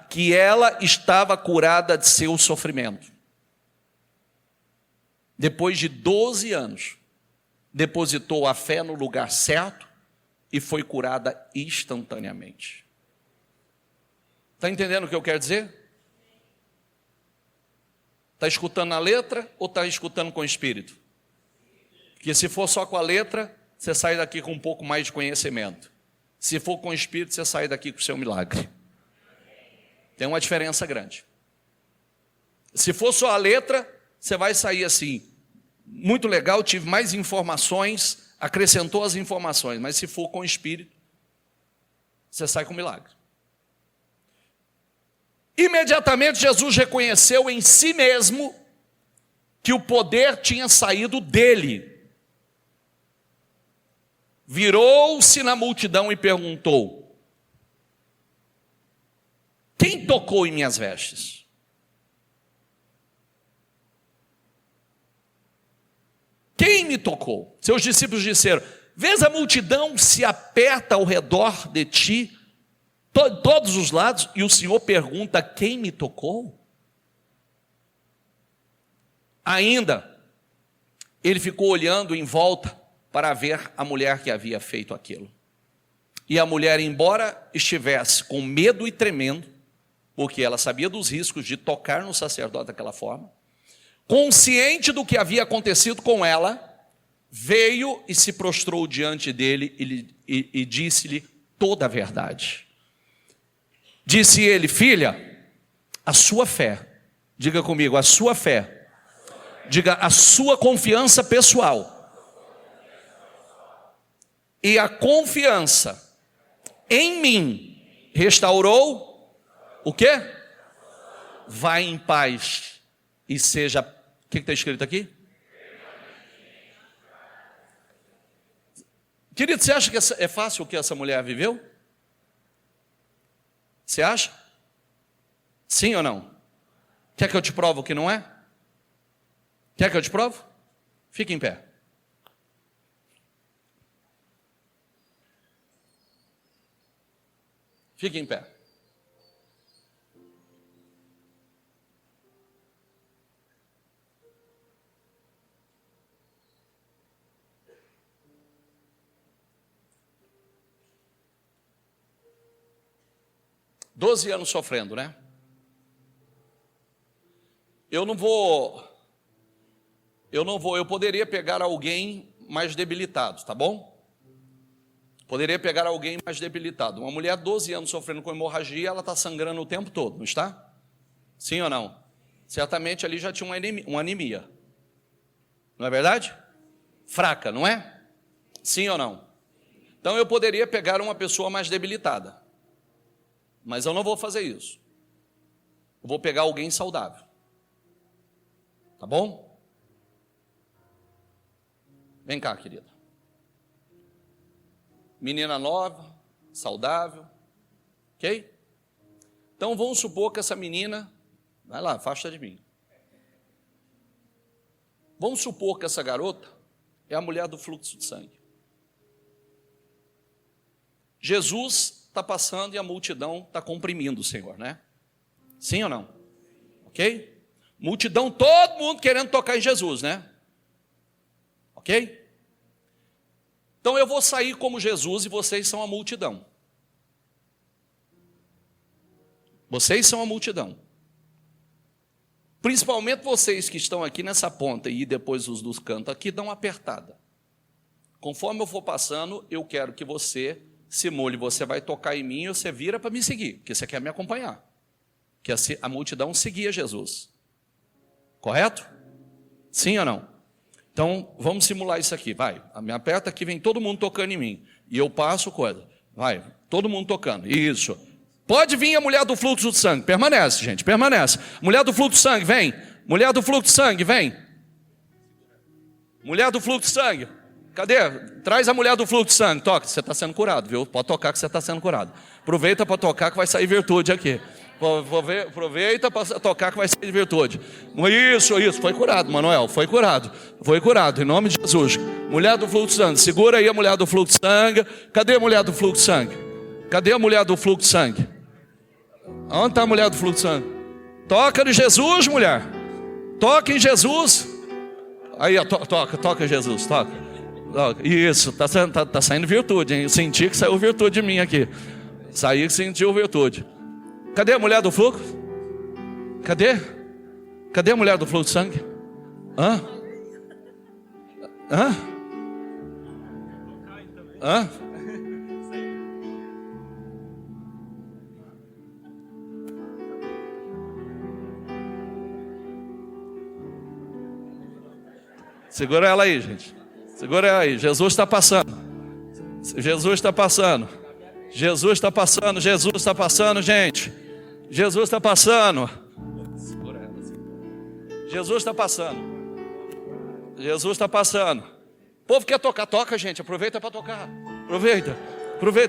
que ela estava curada de seu sofrimento. Depois de 12 anos, depositou a fé no lugar certo e foi curada instantaneamente. Está entendendo o que eu quero dizer? Está escutando a letra ou está escutando com o Espírito? Porque se for só com a letra, você sai daqui com um pouco mais de conhecimento. Se for com o Espírito, você sai daqui com o seu milagre. Tem uma diferença grande. Se for só a letra, você vai sair assim, muito legal, tive mais informações, acrescentou as informações. Mas se for com o Espírito, você sai com o milagre. Imediatamente Jesus reconheceu em si mesmo que o poder tinha saído dele. Virou-se na multidão e perguntou: quem tocou em minhas vestes? Quem me tocou? Seus discípulos disseram: vês a multidão se aperta ao redor de ti, todos os lados, e o Senhor pergunta: quem me tocou? Ainda, ele ficou olhando em volta para ver a mulher que havia feito aquilo. E a mulher, embora estivesse com medo e tremendo, porque ela sabia dos riscos de tocar no sacerdote daquela forma. Consciente do que havia acontecido com ela, veio e se prostrou diante dele e disse-lhe toda a verdade. Disse ele: filha, a sua fé, diga comigo, a sua fé, diga a sua confiança pessoal e a confiança em mim restaurou o quê? Vai em paz e seja... O que está escrito aqui? Querido, você acha que é fácil o que essa mulher viveu? Você acha? Sim ou não? Quer que eu te provo que não é? Quer que eu te provo? Fique em pé. Fique em pé. Doze anos sofrendo, né? Eu poderia pegar alguém mais debilitado, tá bom? Poderia pegar alguém mais debilitado. Uma mulher 12 anos sofrendo com hemorragia, ela está sangrando o tempo todo, não está? Sim ou não? Certamente ali já tinha uma anemia. Não é verdade? Fraca, não é? Sim ou não? Então eu poderia pegar uma pessoa mais debilitada. Mas eu não vou fazer isso. Eu vou pegar alguém saudável. Tá bom? Vem cá, querida. Menina nova, saudável. Ok? Então vamos supor que essa menina... Vai lá, afasta de mim. Vamos supor que essa garota é a mulher do fluxo de sangue. Jesus está passando e a multidão está comprimindo o Senhor, né? Sim ou não? Ok? Multidão, todo mundo querendo tocar em Jesus, né? Ok? Então eu vou sair como Jesus e vocês são a multidão. Vocês são a multidão. Principalmente vocês que estão aqui nessa ponta e depois os dos cantos aqui, dão uma apertada. Conforme eu for passando, eu quero que você se molhe, você vai tocar em mim e você vira para me seguir, porque você quer me acompanhar. Que a multidão seguia Jesus. Correto? Sim ou não? Então, vamos simular isso aqui, vai. Me aperta aqui, vem todo mundo tocando em mim. E eu passo coisa. Vai, todo mundo tocando. Isso. Pode vir a mulher do fluxo de sangue. Permanece, gente, permanece. Mulher do fluxo de sangue, vem. Mulher do fluxo de sangue, vem. Mulher do fluxo de sangue. Cadê? Traz a mulher do fluxo de sangue. Toca, você está sendo curado, viu? Pode tocar que você está sendo curado. Aproveita para tocar que vai sair virtude aqui. Aproveita para tocar que vai sair virtude. Isso. Foi curado, Manuel. Foi curado, em nome de Jesus. Mulher do fluxo de sangue. Segura aí a mulher do fluxo de sangue. Cadê a mulher do fluxo de sangue? Cadê a mulher do fluxo de sangue? Onde está a mulher do fluxo de sangue? Toca em Jesus, mulher. Toca em Jesus. Aí, toca em Jesus, toca. Isso, tá saindo virtude, hein? Eu senti que saiu virtude de mim aqui. Saí que sentiu virtude. Cadê a mulher do fluxo? Cadê? Cadê a mulher do fluxo de sangue? Hã? Segura ela aí, gente. Segura ela aí. Jesus está passando. Jesus está passando. Jesus está passando. Jesus está passando, gente. Jesus está passando. Segura ela assim. Jesus está passando. Jesus está passando. O povo quer tocar. Toca, gente. Aproveita para tocar. Aproveita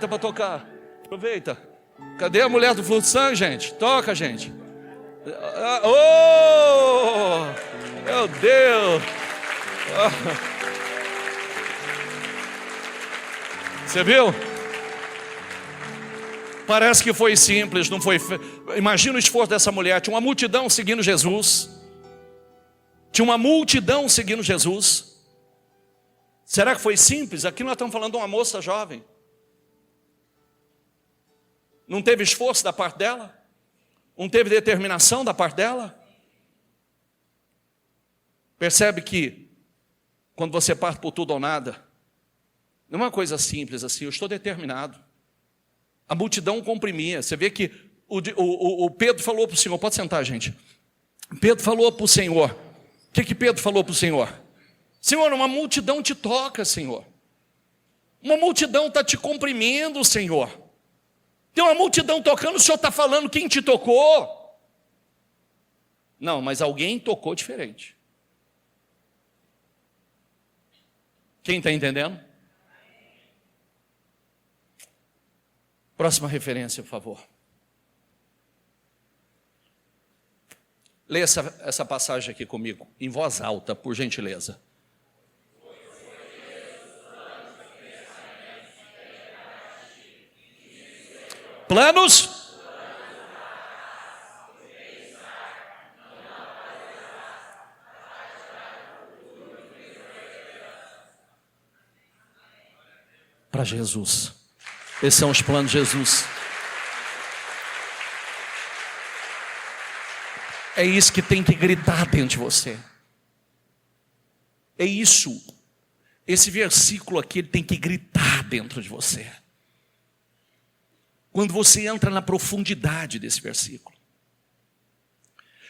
para tocar. Aproveita. Cadê a mulher do fluxo de sangue, gente? Toca, gente. Oh! Meu Deus! Você viu? Parece que foi simples, não foi. Imagina o esforço dessa mulher. Tinha uma multidão seguindo Jesus. Será que foi simples? Aqui nós estamos falando de uma moça jovem. Não teve esforço da parte dela? Não teve determinação da parte dela? Percebe que quando você parte por tudo ou nada, não é uma coisa simples assim, eu estou determinado. A multidão comprimia. Você vê que o Pedro falou para o Senhor, pode sentar, gente. Pedro falou para o Senhor. O que Pedro falou para o Senhor? Senhor, uma multidão te toca, Senhor. Uma multidão está te comprimindo, Senhor. Tem uma multidão tocando, o Senhor está falando quem te tocou. Não, mas alguém tocou diferente. Quem está entendendo? Próxima referência, por favor. Leia essa passagem aqui comigo, em voz alta, por gentileza. Planos? Para Jesus. Esses são os planos de Jesus. É isso que tem que gritar dentro de você. É isso. Esse versículo aqui ele tem que gritar dentro de você. Quando você entra na profundidade desse versículo.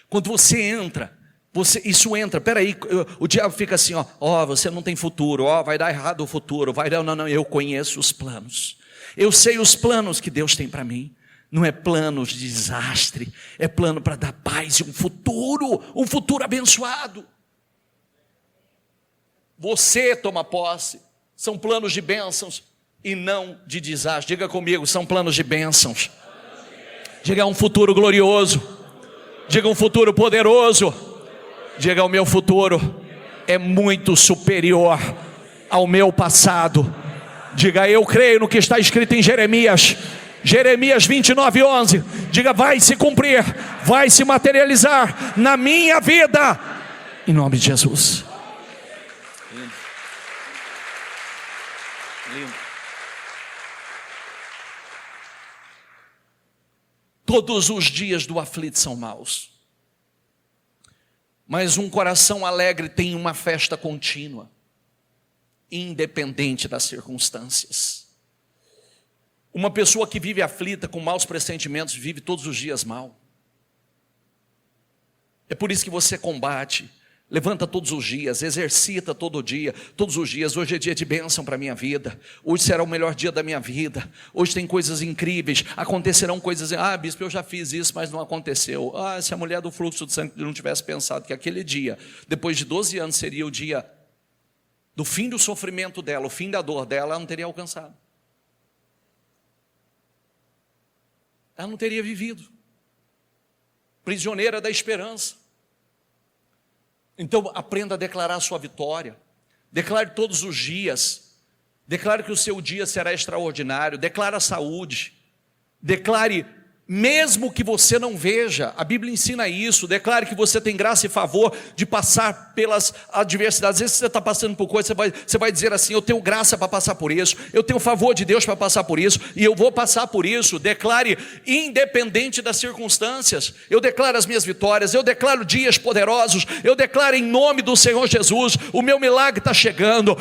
Quando você entra, isso entra, peraí, o diabo fica assim, ó, você não tem futuro, ó, vai dar errado o futuro, vai dar, não, eu conheço os planos. Eu sei os planos que Deus tem para mim. Não é planos de desastre, é plano para dar paz e um futuro abençoado. Você toma posse, são planos de bênçãos e não de desastre. Diga comigo, são planos de bênçãos. Diga um futuro glorioso, diga um futuro poderoso, diga o meu futuro é muito superior ao meu passado. Diga, eu creio no que está escrito em Jeremias 29:11, diga, vai se cumprir, vai se materializar na minha vida, em nome de Jesus. Lindo. Lindo. Todos os dias do aflito são maus, mas um coração alegre tem uma festa contínua, independente das circunstâncias. Uma pessoa que vive aflita, com maus pressentimentos, vive todos os dias mal. É por isso que você combate, levanta todos os dias, exercita todo dia, todos os dias. Hoje é dia de bênção para a minha vida, hoje será o melhor dia da minha vida, hoje tem coisas incríveis, acontecerão coisas, bispo, eu já fiz isso, mas não aconteceu. Se a mulher do fluxo de sangue não tivesse pensado que aquele dia, depois de 12 anos, seria o dia do fim do sofrimento dela, o fim da dor dela, ela não teria alcançado. Ela não teria vivido. Prisioneira da esperança. Então aprenda a declarar a sua vitória. Declare todos os dias. Declare que o seu dia será extraordinário. Declare a saúde. Declare, mesmo que você não veja, a Bíblia ensina isso. Declare que você tem graça e favor de passar pelas adversidades. Às vezes você está passando por coisas, você vai dizer assim, eu tenho graça para passar por isso, eu tenho favor de Deus para passar por isso, e eu vou passar por isso. Declare, independente das circunstâncias. Eu declaro as minhas vitórias, eu declaro dias poderosos, eu declaro em nome do Senhor Jesus, o meu milagre está chegando,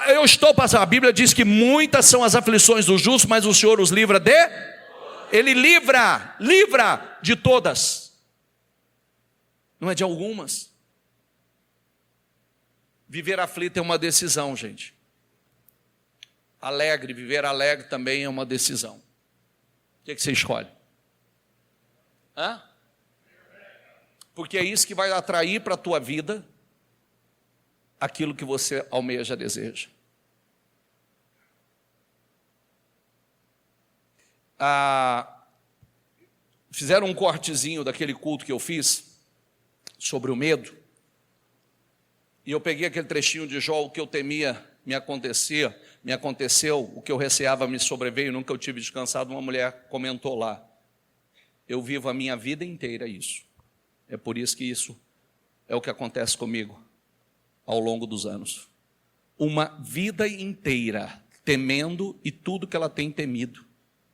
eu estou passando. A Bíblia diz que muitas são as aflições dos justos, mas o Senhor os livra de... Ele livra de todas, não é de algumas. Viver aflito é uma decisão, gente. Viver alegre também é uma decisão. O que você escolhe? Porque é isso que vai atrair para a tua vida aquilo que você almeja, deseja. Fizeram um cortezinho daquele culto que eu fiz sobre o medo, e eu peguei aquele trechinho de Jó, o que eu temia me aconteceu, o que eu receava me sobreveio, nunca eu tive descansado. Uma mulher comentou lá, eu vivo a minha vida inteira isso, é por isso que isso é o que acontece comigo ao longo dos anos. Uma vida inteira temendo, e tudo que ela tem temido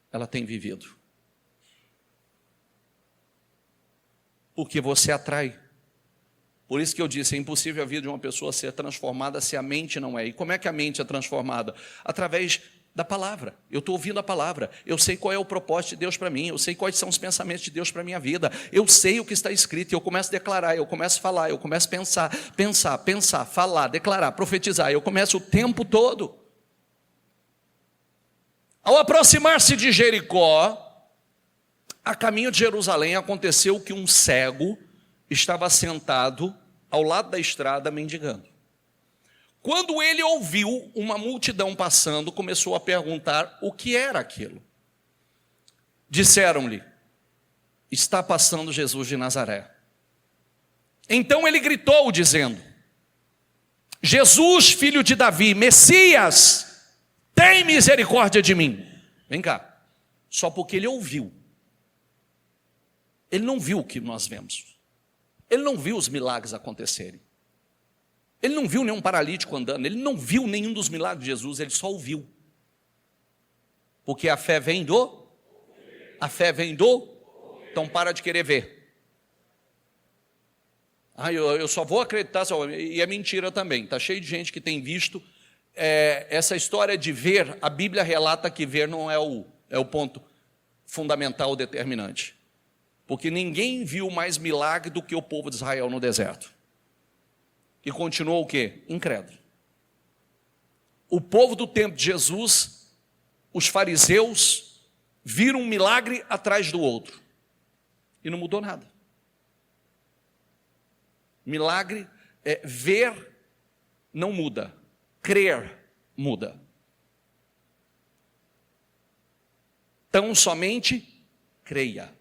ela tem vivido. Porque você atrai. Por isso que eu disse, é impossível a vida de uma pessoa ser transformada se a mente não é. E como é que a mente é transformada? Através da palavra. Eu estou ouvindo a palavra, eu sei qual é o propósito de Deus para mim, eu sei quais são os pensamentos de Deus para a minha vida, eu sei o que está escrito, eu começo a declarar, eu começo a falar, eu começo a pensar, falar, declarar, profetizar, eu começo o tempo todo. Ao aproximar-se de Jericó, a caminho de Jerusalém, aconteceu que um cego estava sentado ao lado da estrada mendigando. Quando ele ouviu uma multidão passando, começou a perguntar o que era aquilo. Disseram-lhe: está passando Jesus de Nazaré. Então ele gritou dizendo: Jesus, filho de Davi, Messias, tem misericórdia de mim. Vem cá, só porque ele ouviu. Ele não viu o que nós vemos. Ele não viu os milagres acontecerem. Ele não viu nenhum paralítico andando, ele não viu nenhum dos milagres de Jesus, ele só ouviu. Porque a fé vem do? A fé vem do? Então para de querer ver. Eu só vou acreditar, e é mentira também, está cheio de gente que tem visto. Essa história de ver, a Bíblia relata que ver não é o ponto fundamental, determinante. Porque ninguém viu mais milagre do que o povo de Israel no deserto. E continuou o quê? Incrédulo. O povo do tempo de Jesus, os fariseus, viram um milagre atrás do outro. E não mudou nada. Milagre, ver não muda. Crer muda. Tão somente creia.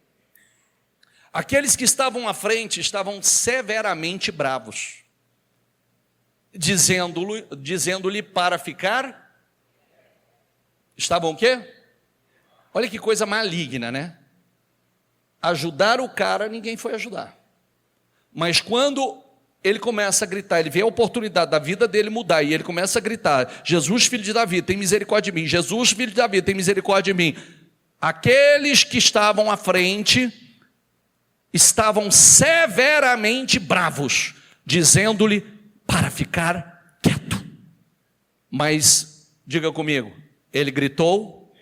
Aqueles que estavam à frente estavam severamente bravos, dizendo-lhe para ficar. Estavam o quê? Olha que coisa maligna, né? Ajudar o cara, ninguém foi ajudar. Mas quando ele começa a gritar, ele vê a oportunidade da vida dele mudar, e ele começa a gritar: Jesus, filho de Davi, tem misericórdia de mim. Jesus, filho de Davi, tem misericórdia de mim. Aqueles que estavam à frente estavam severamente bravos, dizendo-lhe para ficar quieto. Mas, diga comigo, ele gritou.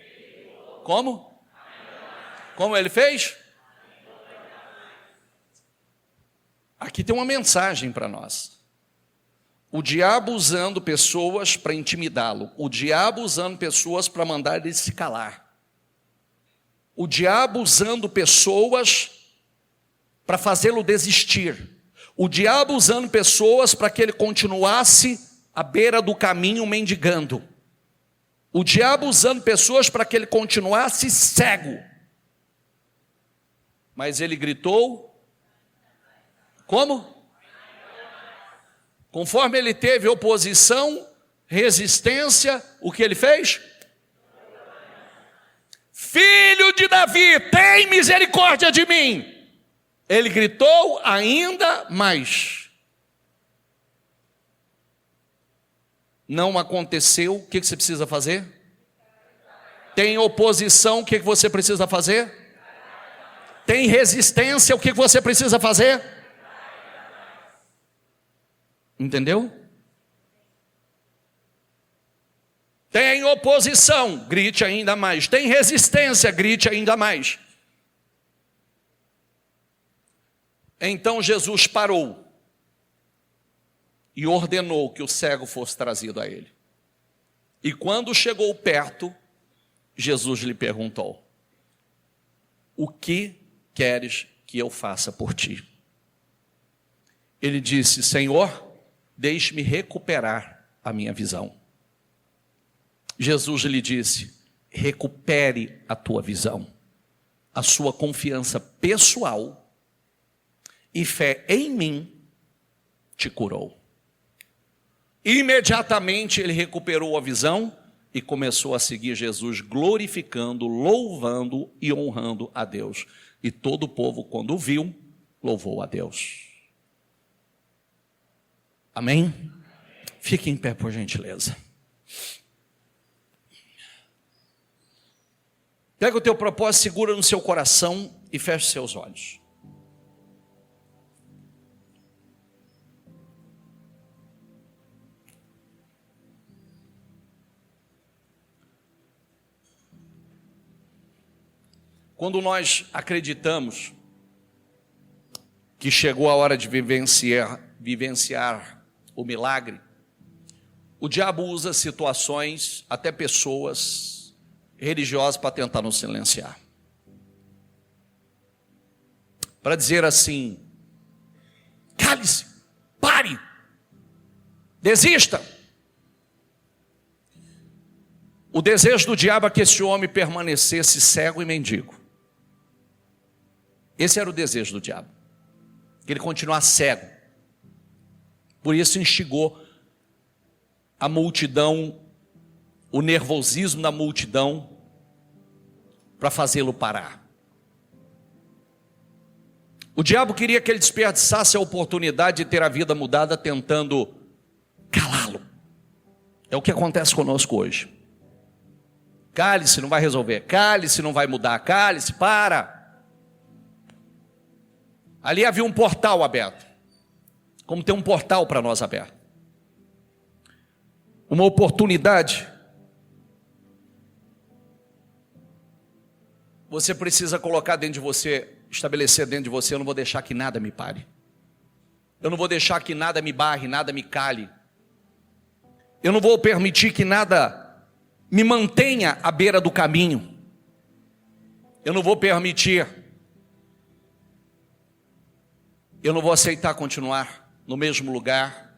Como? Como ele fez? Aqui tem uma mensagem para nós. O diabo usando pessoas para intimidá-lo. O diabo usando pessoas para mandar ele se calar. O diabo usando pessoas para fazê-lo desistir. O diabo usando pessoas para que ele continuasse à beira do caminho mendigando. O diabo usando pessoas para que ele continuasse cego. Mas ele gritou. Como? Conforme ele teve oposição, resistência, o que ele fez? Filho de Davi, tem misericórdia de mim. Ele gritou ainda mais. Não aconteceu, o que você precisa fazer? Tem oposição, o que você precisa fazer? Tem resistência, o que você precisa fazer? Entendeu? Tem oposição, grite ainda mais. Tem resistência, grite ainda mais. Então Jesus parou e ordenou que o cego fosse trazido a ele. E quando chegou perto, Jesus lhe perguntou: o que queres que eu faça por ti? Ele disse: Senhor, deixe-me recuperar a minha visão. Jesus lhe disse: recupere a tua visão. A sua confiança pessoal e fé em mim te curou. Imediatamente ele recuperou a visão e começou a seguir Jesus, glorificando, louvando e honrando a Deus. E todo o povo, quando viu, louvou a Deus. Amém? Fique em pé, por gentileza. Pega o teu propósito, segura no seu coração e feche seus olhos. Quando nós acreditamos que chegou a hora de vivenciar o milagre, o diabo usa situações, até pessoas religiosas, para tentar nos silenciar. Para dizer assim: cale-se, pare, desista. O desejo do diabo é que esse homem permanecesse cego e mendigo. Esse era o desejo do diabo, que ele continuasse cego. Por isso instigou a multidão, o nervosismo da multidão, para fazê-lo parar. O diabo queria que ele desperdiçasse a oportunidade de ter a vida mudada, tentando calá-lo. É o que acontece conosco hoje. Cale-se, não vai resolver. Cale-se, não vai mudar. Cale-se, para. Ali havia um portal aberto, como tem um portal para nós aberto. Uma oportunidade. Você precisa colocar dentro de você, estabelecer dentro de você: eu não vou deixar que nada me pare. Eu não vou deixar que nada me barre, nada me cale. Eu não vou permitir que nada me mantenha à beira do caminho. Eu não vou permitir. Eu não vou aceitar continuar no mesmo lugar,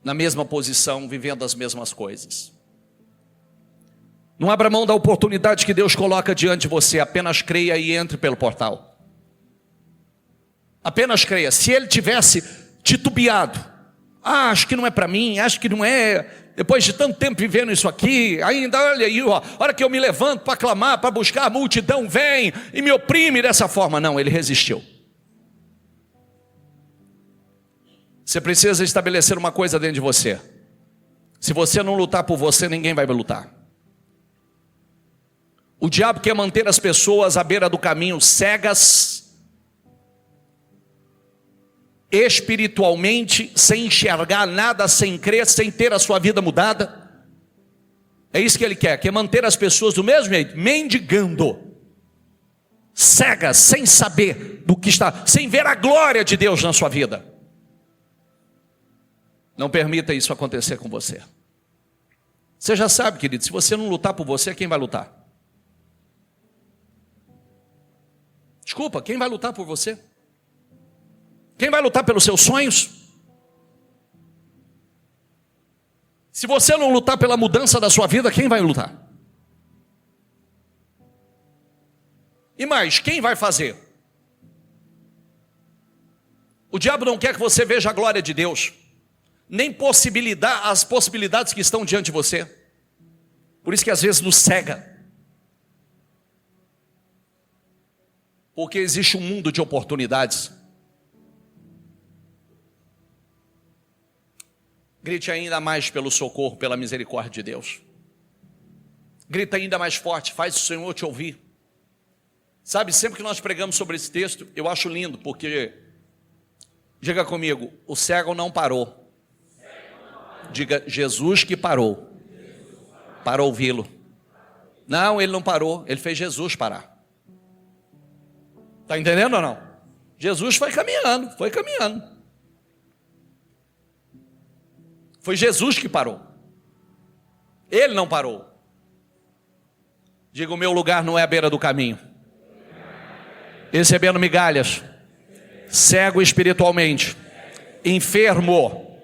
na mesma posição, vivendo as mesmas coisas. Não abra mão da oportunidade que Deus coloca diante de você. Apenas creia e entre pelo portal. Apenas creia. Se ele tivesse titubeado, acho que não é para mim, acho que não é, depois de tanto tempo vivendo isso aqui, ainda, olha aí, ó, hora que eu me levanto para clamar, para buscar, a multidão vem e me oprime dessa forma. Não, ele resistiu. Você precisa estabelecer uma coisa dentro de você: se você não lutar por você, ninguém vai lutar. O diabo quer manter as pessoas à beira do caminho, cegas, espiritualmente, sem enxergar nada, sem crer, sem ter a sua vida mudada. É isso que ele quer manter as pessoas do mesmo jeito, mendigando, cegas, sem saber do que está, sem ver a glória de Deus na sua vida. Não permita isso acontecer com você. Você já sabe, querido, se você não lutar por você, quem vai lutar? Desculpa, quem vai lutar por você? Quem vai lutar pelos seus sonhos? Se você não lutar pela mudança da sua vida, quem vai lutar? E mais, quem vai fazer? O diabo não quer que você veja a glória de Deus, nem as possibilidades que estão diante de você. Por isso que às vezes nos cega. Porque existe um mundo de oportunidades. Grite ainda mais pelo socorro, pela misericórdia de Deus. Grita ainda mais forte, faz o Senhor te ouvir. Sabe, sempre que nós pregamos sobre esse texto, eu acho lindo, porque, diga comigo, o cego não parou. Diga, Jesus que parou para ouvi-lo. Não, ele não parou, ele fez Jesus parar. Está entendendo ou não? Jesus foi caminhando, foi caminhando. Foi Jesus que parou. Ele não parou. Diga, o meu lugar não é à beira do caminho. Recebendo migalhas. Cego espiritualmente. Enfermo.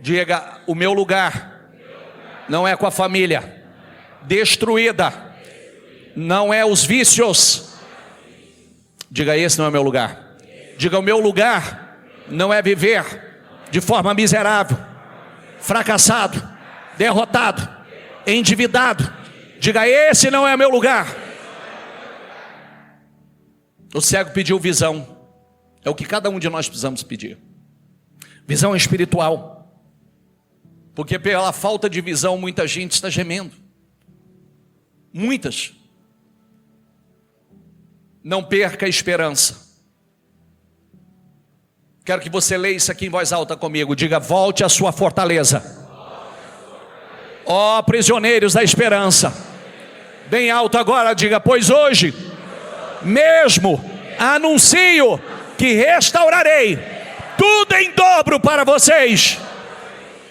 Diga, o meu lugar não é com a família. Destruída. Não é os vícios. Diga, esse não é o meu lugar. Diga, o meu lugar não é viver de forma miserável, fracassado, derrotado, endividado. Diga, esse não é meu lugar. O cego pediu visão. É o que cada um de nós precisamos pedir. Visão espiritual. Porque pela falta de visão muita gente está gemendo. Muitas. Não perca a esperança. Quero que você leia isso aqui em voz alta comigo. Diga, volte à sua fortaleza. Ó prisioneiros da esperança, Bem alto agora, diga: pois hoje mesmo anuncio que restaurarei tudo em dobro para vocês.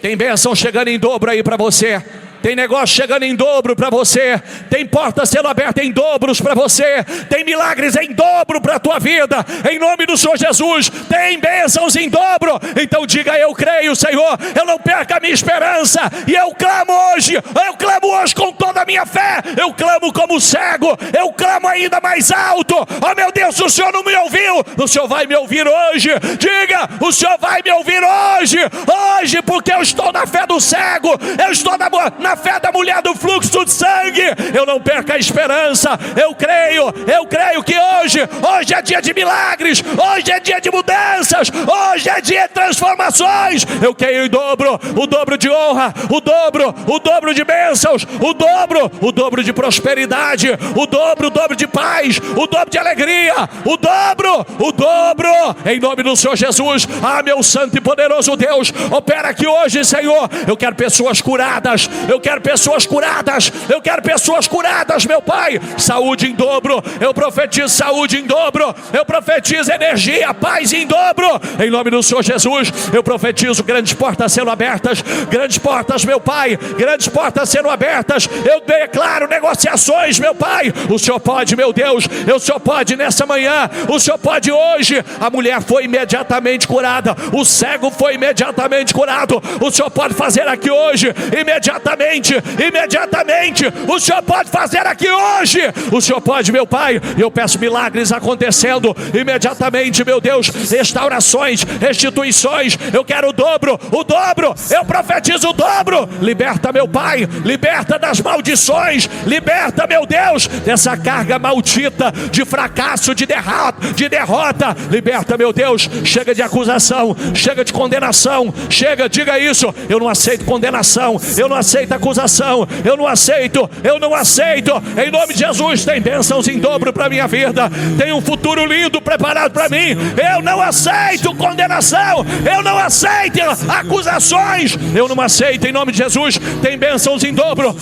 Tem bênção chegando em dobro aí para você. Tem negócio chegando em dobro para você. Tem porta sendo aberta em dobros para você. Tem milagres em dobro para a tua vida. Em nome do Senhor Jesus. Tem bênçãos em dobro. Então diga: eu creio, Senhor. Eu não perco a minha esperança. E eu clamo hoje. Eu clamo hoje com toda a minha fé. Eu clamo como cego. Eu clamo ainda mais alto. Oh meu Deus, o Senhor não me ouviu. O Senhor vai me ouvir hoje. Diga: o Senhor vai me ouvir hoje. Hoje, porque eu estou na fé do cego. Eu estou na fé da mulher do fluxo de sangue. Eu não perco a esperança. Eu creio que hoje é dia de milagres, hoje é dia de mudanças, hoje é dia de transformações. Eu creio em dobro, o dobro de honra, o dobro de bênçãos, o dobro de prosperidade, o dobro de paz, o dobro de alegria, o dobro, em nome do Senhor Jesus. Ah, meu santo e poderoso Deus, opera aqui hoje, Senhor. Eu quero pessoas curadas, eu quero pessoas curadas, meu Pai. Saúde em dobro, eu profetizo saúde em dobro, eu profetizo energia, paz em dobro, em nome do Senhor Jesus. Eu profetizo grandes portas sendo abertas, grandes portas, meu Pai, grandes portas sendo abertas. Eu declaro negociações, meu Pai. O Senhor pode, meu Deus, o Senhor pode nessa manhã, o Senhor pode hoje. A mulher foi imediatamente curada, o cego foi imediatamente curado. O Senhor pode fazer aqui hoje, imediatamente. O Senhor pode fazer aqui hoje. O Senhor pode, meu Pai. Eu peço milagres acontecendo imediatamente, meu Deus. Restaurações, restituições. Eu quero o dobro. Eu profetizo o dobro. Liberta, meu Pai. Liberta das maldições. Liberta, meu Deus, dessa carga maldita de fracasso, de derrota. Liberta, meu Deus. Chega de acusação, chega de condenação. Chega, diga isso. Eu não aceito condenação. Eu não aceito acusação, eu não aceito, em nome de Jesus. Tem bênçãos em dobro para minha vida, tem um futuro lindo preparado para mim. Eu não aceito condenação, eu não aceito acusações, eu não aceito, em nome de Jesus. Tem bênçãos em dobro,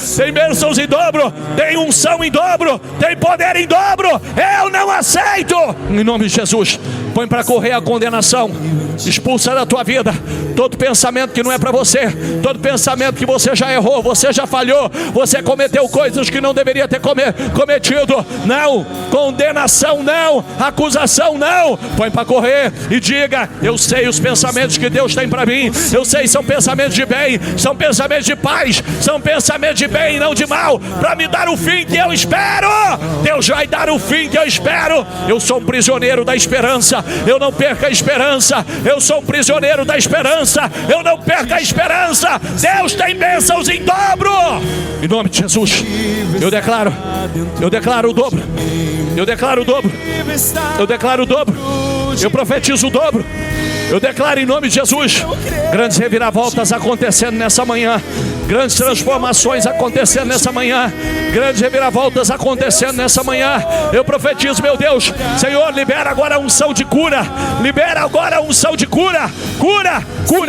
tem unção em dobro, tem poder em dobro. Eu não aceito, em nome de Jesus. Põe para correr a condenação, expulsa da tua vida todo pensamento que não é para você, todo pensamento que você já errou, você já falhou, você cometeu coisas que não deveria ter cometido. Não, condenação não, acusação não. Põe para correr e diga: eu sei os pensamentos que Deus tem para mim, eu sei, são pensamentos de bem, são pensamentos de paz, são pensamentos de bem e não de mal, para me dar o fim que eu espero. Deus vai dar o fim que eu espero. Eu sou um prisioneiro da esperança, eu não perco a esperança. Eu sou um prisioneiro da esperança, eu não perco a esperança. Deus tem bênçãos em dobro, em nome de Jesus. Eu declaro o dobro, eu declaro o dobro, eu profetizo o dobro. Eu declaro em nome de Jesus, grandes reviravoltas acontecendo nessa manhã, grandes transformações acontecendo nessa manhã, grandes reviravoltas acontecendo nessa manhã. Eu profetizo, meu Deus, Senhor, libera agora a unção de cura, libera agora a unção de cura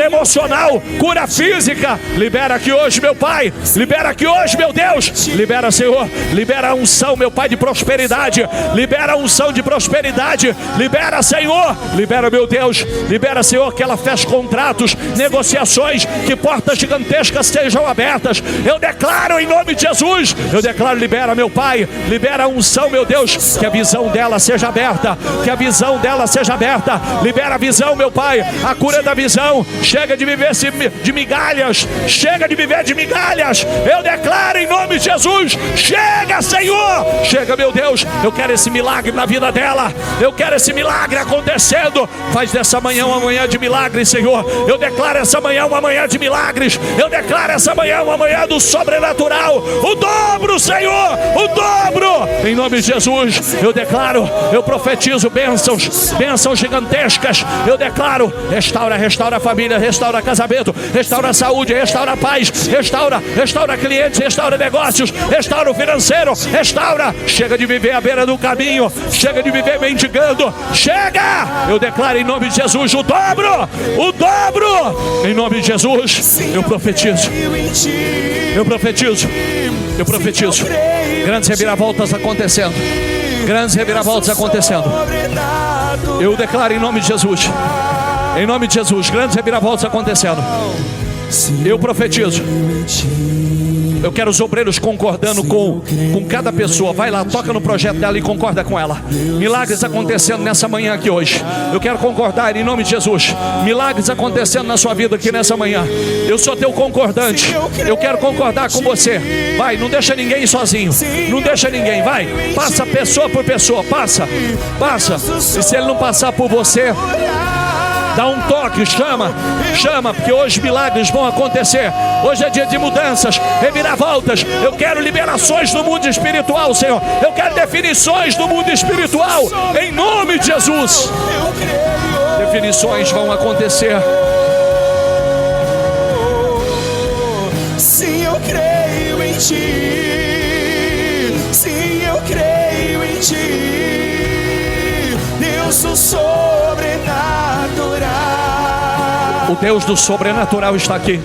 emocional, cura física. Libera aqui hoje, meu Pai, libera aqui hoje, meu Deus, libera, Senhor, libera a unção, meu Pai, de prosperidade, libera a unção de prosperidade, libera, Senhor, libera, meu Deus, libera, Senhor, que ela feche contratos, negociações, que portas gigantescas sejam abertas. Eu declaro em nome de Jesus, eu declaro, libera, meu Pai, libera a unção, meu Deus, que a visão dela seja aberta, libera a visão, meu Pai, a cura da visão. Chega de viver de migalhas, eu declaro em nome de Jesus, chega, Senhor, chega, meu Deus. Eu quero esse milagre na vida dela, eu quero esse milagre acontecendo. Faz dessa manhã uma manhã de milagres, Senhor. Eu declaro essa manhã uma manhã de milagres, eu declaro essa manhã uma manhã do sobrenatural, o dobro, Senhor, o dobro, em nome de Jesus. Eu declaro, eu profetizo bênçãos gigantescas. Eu declaro, restaura a família, restaura casamento, restaura a saúde, restaura a paz, restaura clientes, restaura negócios, restaura o financeiro, restaura. Chega de viver à beira do caminho, chega de viver mendigando, chega. Eu declaro em nome de Jesus o dobro, em nome de Jesus. Eu profetizo. Grandes reviravoltas acontecendo. Grandes reviravoltas acontecendo. Eu declaro em nome de Jesus. Em nome de Jesus, grandes reviravoltas acontecendo. Eu profetizo. Eu quero os obreiros concordando com cada pessoa. Vai lá, toca no projeto dela e concorda com ela. Milagres acontecendo nessa manhã aqui hoje. Eu quero concordar em nome de Jesus. Milagres acontecendo na sua vida aqui nessa manhã. Eu sou teu concordante. Eu quero concordar com você. Vai, não deixa ninguém sozinho. Não deixa ninguém, vai. Passa pessoa por pessoa, passa. E se ele não passar por você, dá um toque, chama, porque hoje milagres vão acontecer. Hoje é dia de mudanças, reviravoltas. Eu quero liberações no mundo espiritual, Senhor. Eu quero definições no mundo espiritual, em nome de Jesus. Definições vão acontecer. Sim, eu creio em Ti. Sim, eu creio em Ti. Deus do sobrenatural. O Deus do sobrenatural está aqui.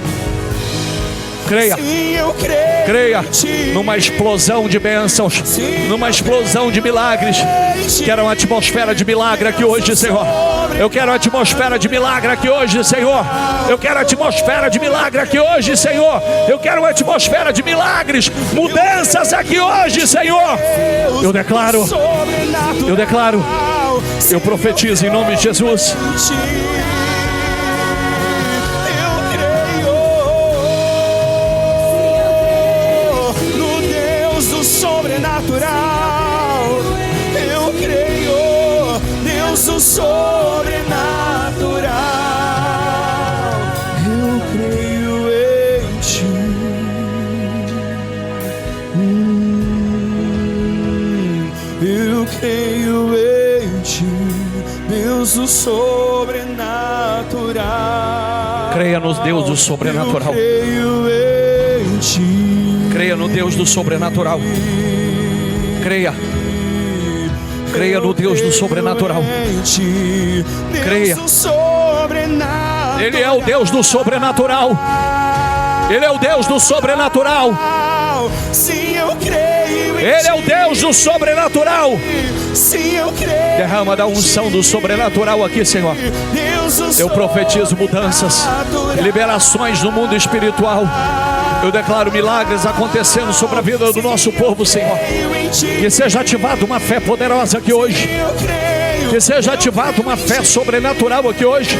Creia. Creia numa explosão de bênçãos, numa explosão de milagres. Quero uma atmosfera de milagre aqui hoje, Senhor. Eu quero uma atmosfera de milagre aqui hoje, Senhor. Eu quero uma atmosfera de milagre aqui hoje, Senhor. Eu quero uma atmosfera de milagres, mudanças aqui hoje, Senhor. Eu declaro, eu profetizo em nome de Jesus. Eu creio, Deus do sobrenatural. Eu creio em Ti. Eu creio em Ti, Deus do sobrenatural. Creia no Deus do sobrenatural. Eu creio em Ti. Creia no Deus do sobrenatural. Creia no Deus do sobrenatural. Creia. Ele é o Deus do sobrenatural. Ele é o Deus do sobrenatural. Sim, eu creio. Ele é o Deus do sobrenatural. Sim, eu creio. Derrama da unção do sobrenatural aqui, Senhor. Eu profetizo mudanças, liberações no mundo espiritual. Eu declaro milagres acontecendo sobre a vida do nosso povo, Senhor. Que seja ativada uma fé poderosa aqui hoje. Que seja ativada uma fé sobrenatural aqui hoje.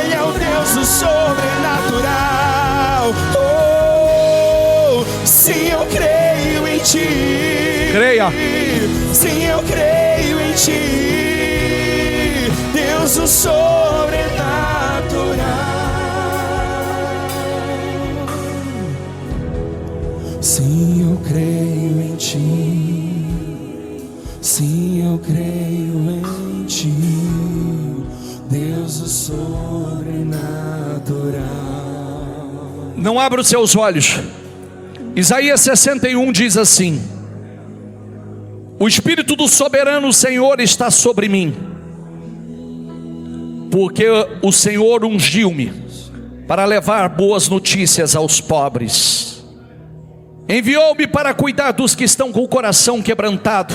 Ele é o Deus do sobrenatural. Sim, eu creio em Ti. Creia. Sim, eu creio em Ti. Deus do sobrenatural. Sim, eu creio em Ti. Sim, eu creio em Ti, Deus do sobrenatural. Não abra os seus olhos. Isaías 61 diz assim: o Espírito do soberano Senhor está sobre mim, porque o Senhor ungiu-me para levar boas notícias aos pobres. Enviou-me para cuidar dos que estão com o coração quebrantado,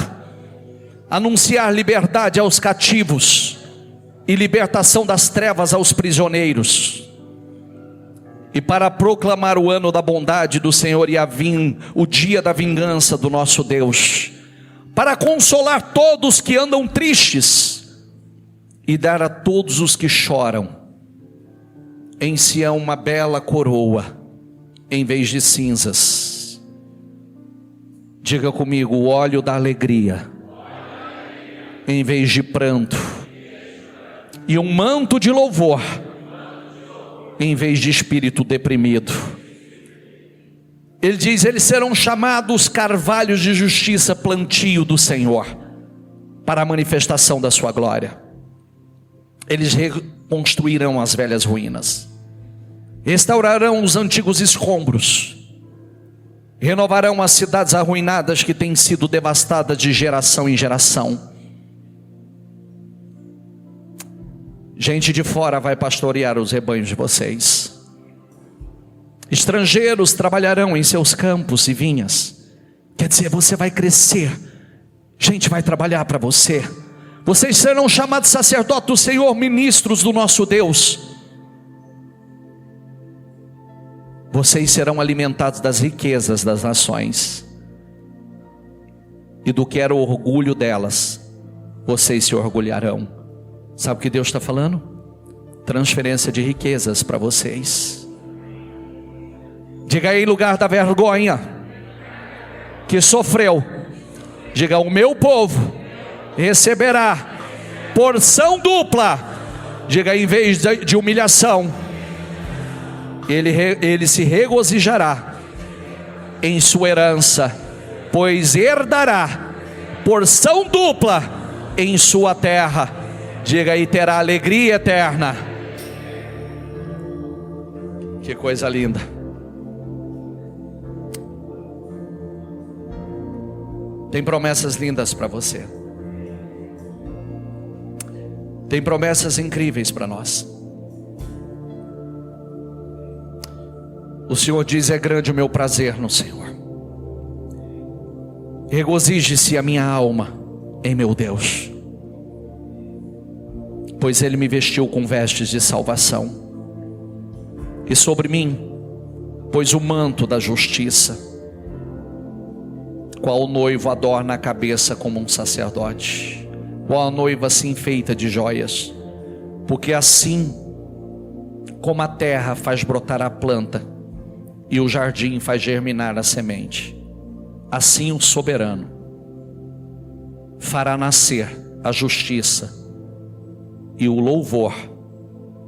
anunciar liberdade aos cativos e libertação das trevas aos prisioneiros, e para proclamar o ano da bondade do Senhor e o dia da vingança do nosso Deus, para consolar todos que andam tristes e dar a todos os que choram em Sião uma bela coroa em vez de cinzas. Diga comigo: o óleo da alegria em vez de pranto, e um manto de louvor em vez de espírito deprimido. Ele diz: eles serão chamados carvalhos de justiça, plantio do Senhor, para a manifestação da sua glória. Eles reconstruirão as velhas ruínas, restaurarão os antigos escombros, renovarão as cidades arruinadas que têm sido devastadas de geração em geração. Gente de fora vai pastorear os rebanhos de vocês. Estrangeiros trabalharão em seus campos e vinhas. Quer dizer, você vai crescer, gente vai trabalhar para você. Vocês serão chamados sacerdotes do Senhor, ministros do nosso Deus. Vocês serão alimentados das riquezas das nações, e do que era o orgulho delas, vocês se orgulharão. Sabe o que Deus está falando? Transferência de riquezas para vocês. Diga aí, em lugar da vergonha que sofreu, diga: o meu povo receberá porção dupla. Diga: em vez de humilhação, ele se regozijará em sua herança, pois herdará porção dupla em sua terra. Diga: e terá alegria eterna. Que coisa linda. Tem promessas lindas para você. Tem promessas incríveis para nós. O Senhor diz: é grande o meu prazer no Senhor. Regozije-se a minha alma em meu Deus, pois Ele me vestiu com vestes de salvação, e sobre mim pôs o manto da justiça, qual o noivo adorna a cabeça como um sacerdote, qual a noiva se enfeita de joias. Porque assim como a terra faz brotar a planta e o jardim faz germinar a semente, assim o soberano fará nascer a justiça e o louvor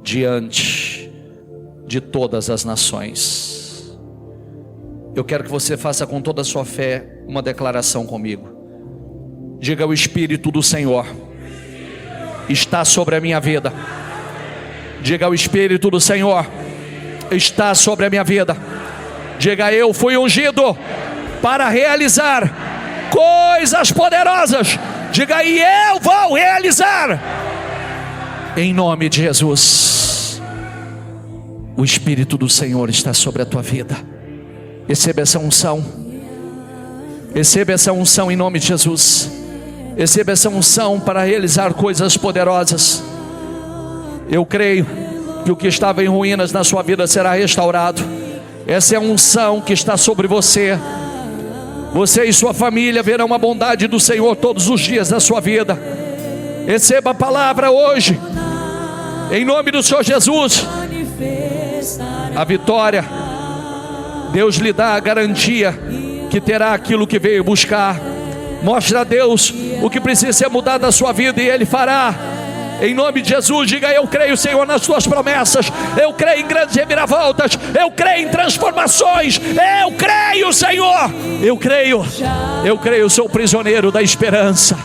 diante de todas as nações. Eu quero que você faça com toda a sua fé uma declaração comigo. Diga: o Espírito do Senhor está sobre a minha vida. Diga: o Espírito do Senhor está sobre a minha vida. Diga: eu fui ungido para realizar coisas poderosas. Diga: e eu vou realizar, em nome de Jesus. O Espírito do Senhor está sobre a tua vida. Receba essa unção. Receba essa unção em nome de Jesus. Receba essa unção para realizar coisas poderosas. Eu creio que o que estava em ruínas na sua vida será restaurado. Essa é a unção que está sobre você. Você e sua família verão a bondade do Senhor todos os dias da sua vida. Receba a palavra hoje, em nome do Senhor Jesus. A vitória, Deus lhe dá a garantia que terá aquilo que veio buscar. Mostre a Deus o que precisa ser mudado na sua vida e Ele fará. Em nome de Jesus, diga: eu creio, Senhor, nas tuas promessas. Eu creio em grandes reviravoltas. Eu creio em transformações. Eu creio, Senhor. Eu creio, sou prisioneiro da esperança.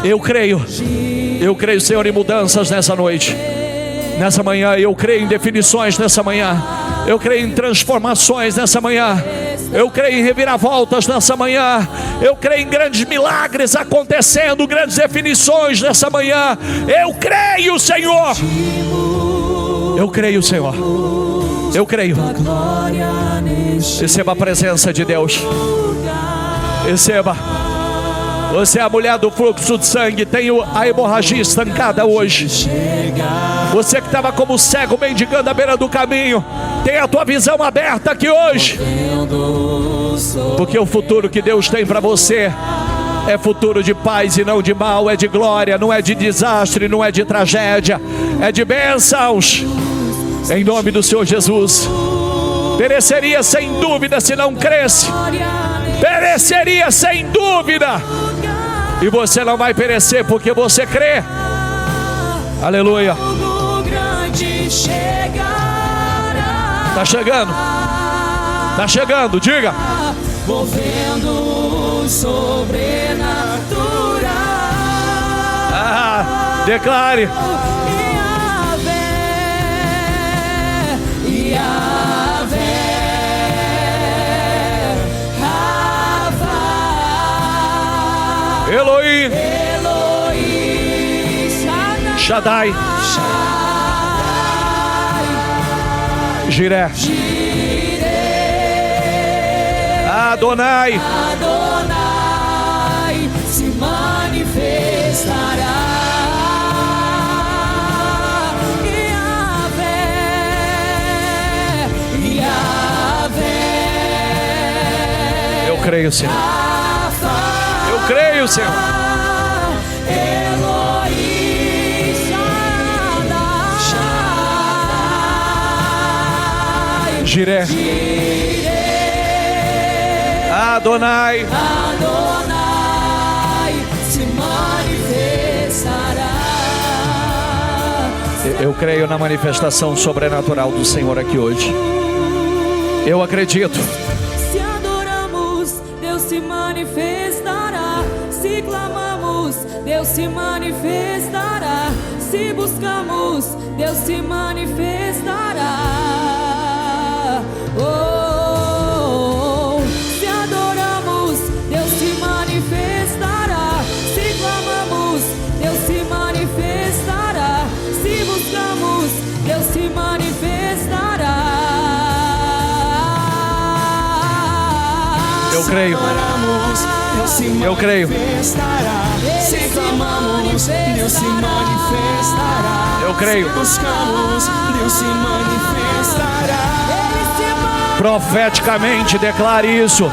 Eu creio, Senhor, em mudanças nessa noite, nessa manhã. Eu creio em definições nessa manhã. Eu creio em transformações nessa manhã. Eu creio em reviravoltas nessa manhã. Eu creio em grandes milagres acontecendo, grandes definições nessa manhã. Eu creio, Senhor. Eu creio, Senhor. Eu creio. Receba a presença de Deus. Receba. Você é a mulher do fluxo de sangue, tem a hemorragia estancada hoje. Você que estava como cego mendigando à beira do caminho, tem a tua visão aberta aqui hoje. Porque o futuro que Deus tem para você é futuro de paz e não de mal, é de glória, não é de desastre, não é de tragédia, é de bênçãos. Em nome do Senhor Jesus. Pereceria sem dúvida se não cresce. Pereceria sem dúvida. E você não vai perecer porque você crê. Aleluia. Está chegando. Está chegando, diga. Movendo sobrenatural. Declare. Elohim, Shaddai, Jireh, Adonai, Adonai se manifestará. eu creio, Senhor. Eu creio, Senhor. Elohim Shaddai, Jireh, Adonai, Adonai se manifestará. eu creio na manifestação sobrenatural do Senhor aqui hoje. Eu acredito. Se adoramos, Deus se manifestará. Se clamamos, Deus se manifestará. Se buscamos, Deus se manifestará. Oh, se adoramos, Deus se manifestará. Se clamamos, Deus se manifestará. Se buscamos, Deus se manifestará. Eu creio. Eu creio. Se clamamos, Deus se manifestará. Eu creio. Buscamos, Deus se manifestará. Profeticamente declare isso.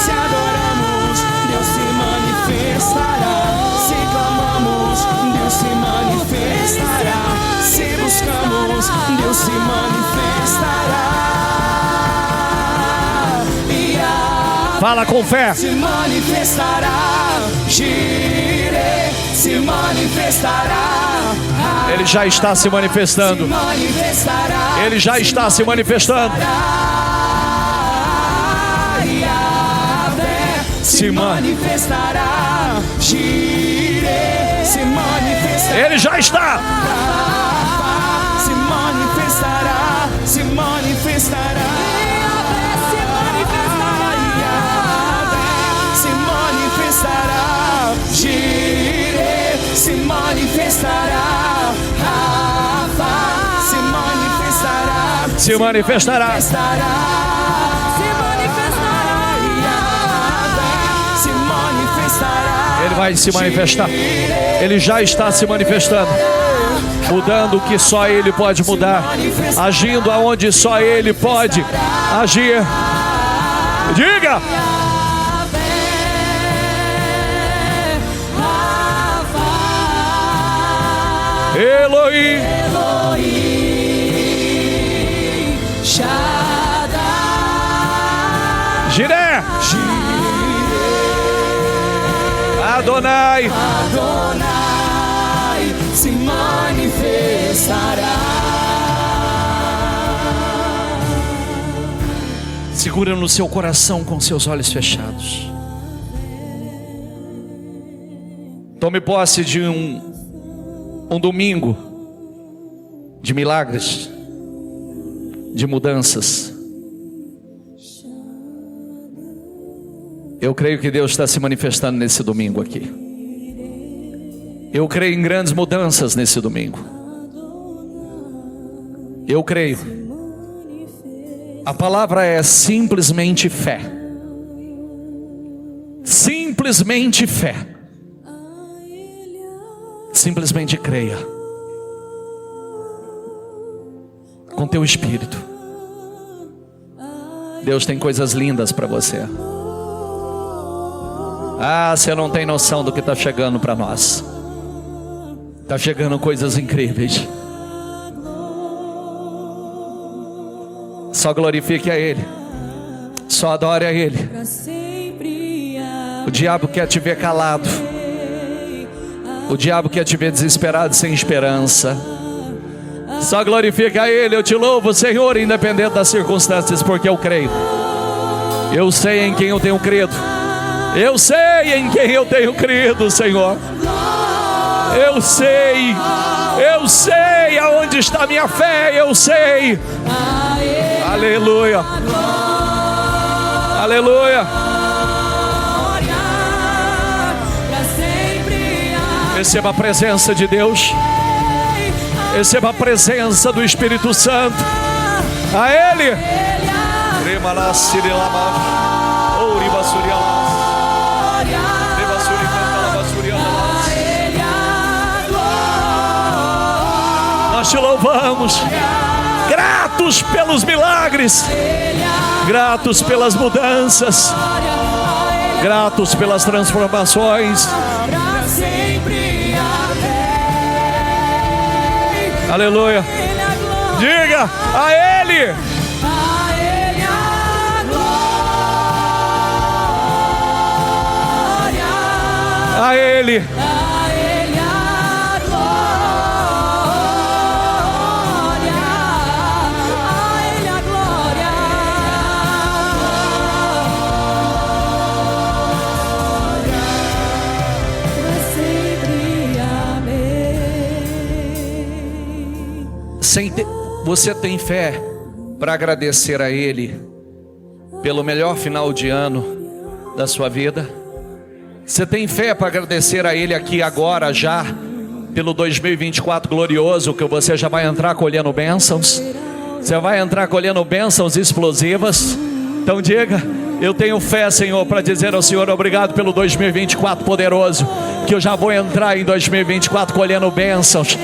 Se adoramos, Deus se manifestará. Se clamamos, Deus se manifestará. Se buscamos, Deus se manifestará. Fala com fé. Se manifestará, Jireh se manifestará. Ele já está se manifestando. Se manifestará. Ele já está se manifestando. Yahvé se manifestará. Jireh se manifestará. Ele já está. Se manifestará. Se manifestará. Jireh se manifestará. Rafa se manifestará. Se manifestará. Se manifestará. Se manifestará. Ele vai se manifestar. Ele já está se manifestando. Mudando o que só Ele pode mudar. Agindo aonde só Ele pode agir. Diga! Elohim, Elohim Shaddai, Jireh, Adonai, Adonai se manifestará. segura no seu coração com seus olhos fechados. Tome posse de um domingo de milagres, de mudanças. Eu creio que Deus está se manifestando nesse domingo aqui. Eu creio em grandes mudanças nesse domingo. Eu creio. A palavra é simplesmente fé. Simplesmente fé. Simplesmente creia com teu espírito. Deus tem coisas lindas para você. Você não tem noção do que está chegando para nós. Está chegando coisas incríveis. Só glorifique a Ele. Só adore a Ele. O diabo quer te ver calado. O diabo quer te ver desesperado, sem esperança. Só glorifica a Ele. Eu te louvo, Senhor, independente das circunstâncias, porque eu creio. Eu sei em quem eu tenho crido. Eu sei em quem eu tenho crido, Senhor. Eu sei aonde está a minha fé. Eu sei. Aleluia. Aleluia. Receba a presença de Deus. Receba a presença do Espírito Santo. A Ele. Nós te louvamos, gratos pelos milagres, gratos pelas mudanças, gratos pelas transformações. Aleluia. Diga a Ele. A Ele. Você tem fé para agradecer a Ele pelo melhor final de ano da sua vida? Você tem fé para agradecer a Ele aqui agora já pelo 2024 glorioso, que você já vai entrar colhendo bênçãos? Você vai entrar colhendo bênçãos explosivas? Então diga: eu tenho fé, Senhor, para dizer ao Senhor obrigado pelo 2024 poderoso, que eu já vou entrar em 2024 colhendo bênçãos.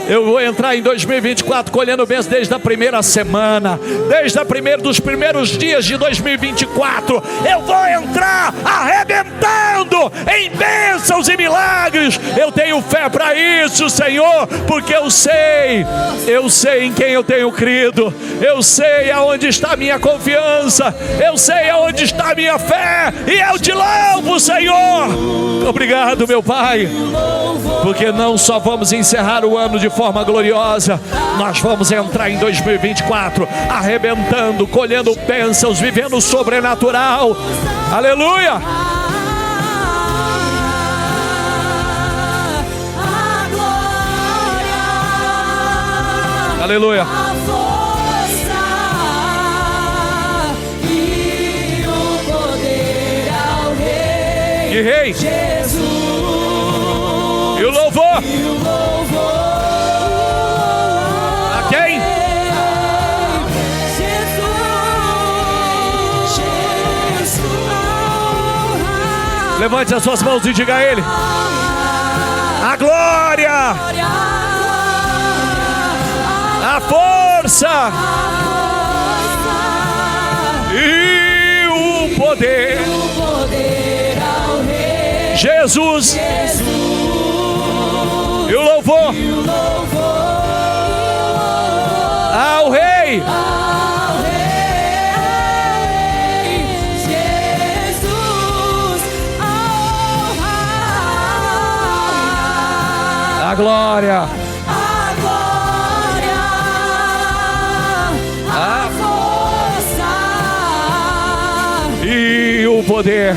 Eu vou entrar em 2024 colhendo bênçãos desde a primeira semana, desde dos primeiros dias de 2024. Eu vou entrar arrebentando em bênçãos e milagres. Eu tenho fé para isso, Senhor, porque eu sei em quem eu tenho crido. Eu sei aonde está a minha confiança. Eu sei aonde está a minha fé. E eu te louvo, Senhor. Obrigado, meu Pai, porque não só vamos encerrar o ano de forma gloriosa, nós vamos entrar em 2024 arrebentando, colhendo bênçãos, vivendo o sobrenatural. Aleluia. Aleluia. E Rei Jesus, e o louvor. A quem? Levante as suas mãos e diga a Ele: a glória, a força e o poder. Jesus, e o louvor ao Rei. Jesus, a glória, a força e o poder.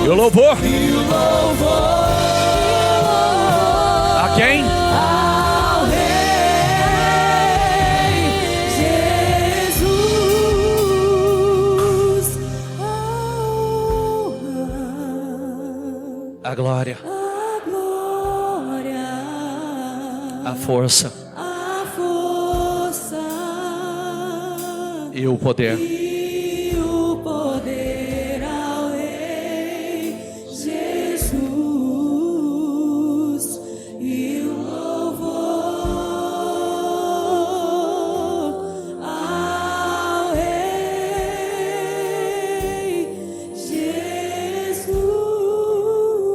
E o louvor. A quem? Ao Rei Jesus. A glória. A força. E o poder.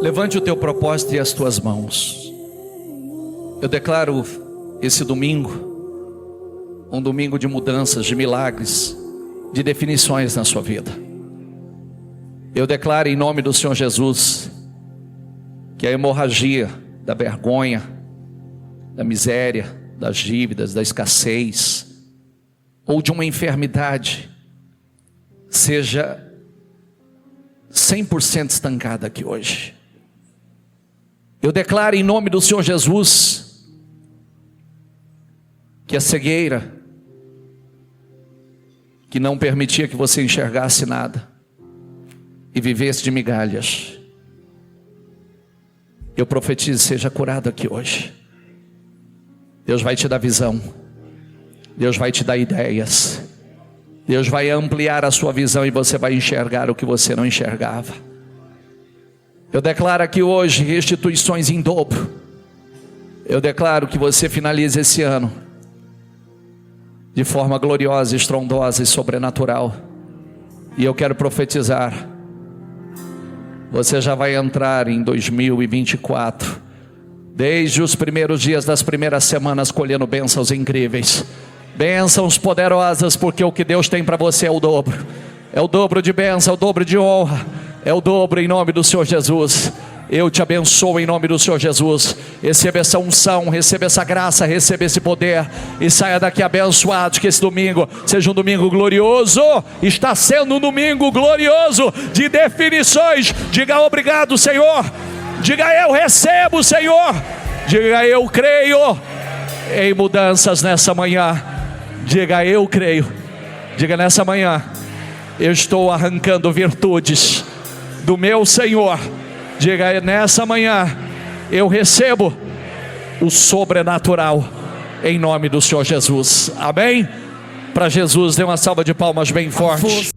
Levante o teu propósito e as tuas mãos. Eu declaro esse domingo um domingo de mudanças, de milagres, de definições na sua vida. Eu declaro em nome do Senhor Jesus que a hemorragia da vergonha, da miséria, das dívidas, da escassez ou de uma enfermidade seja 100% estancada aqui hoje. Eu declaro em nome do Senhor Jesus que a cegueira que não permitia que você enxergasse nada e vivesse de migalhas, eu profetizo, seja curado aqui hoje. Deus vai te dar visão, Deus vai te dar ideias. Deus vai ampliar a sua visão e você vai enxergar o que você não enxergava. Eu declaro aqui hoje restituições em dobro. Eu declaro que você finalize esse ano de forma gloriosa, estrondosa e sobrenatural. E eu quero profetizar: você já vai entrar em 2024, desde os primeiros dias das primeiras semanas, colhendo bênçãos incríveis, bênçãos poderosas, porque o que Deus tem para você é o dobro. É o dobro de bênção, é o dobro de honra, é o dobro em nome do Senhor Jesus. Eu te abençoo em nome do Senhor Jesus. Receba essa unção, receba essa graça, receba esse poder e saia daqui abençoado. Que esse domingo seja um domingo glorioso. Está sendo um domingo glorioso de definições. Diga obrigado, Senhor. Diga eu recebo, Senhor. Diga eu creio em mudanças nessa manhã. Diga eu creio. Diga nessa manhã: eu estou arrancando virtudes do meu Senhor. Diga nessa manhã: eu recebo o sobrenatural em nome do Senhor Jesus. Amém? Para Jesus, dê uma salva de palmas bem forte.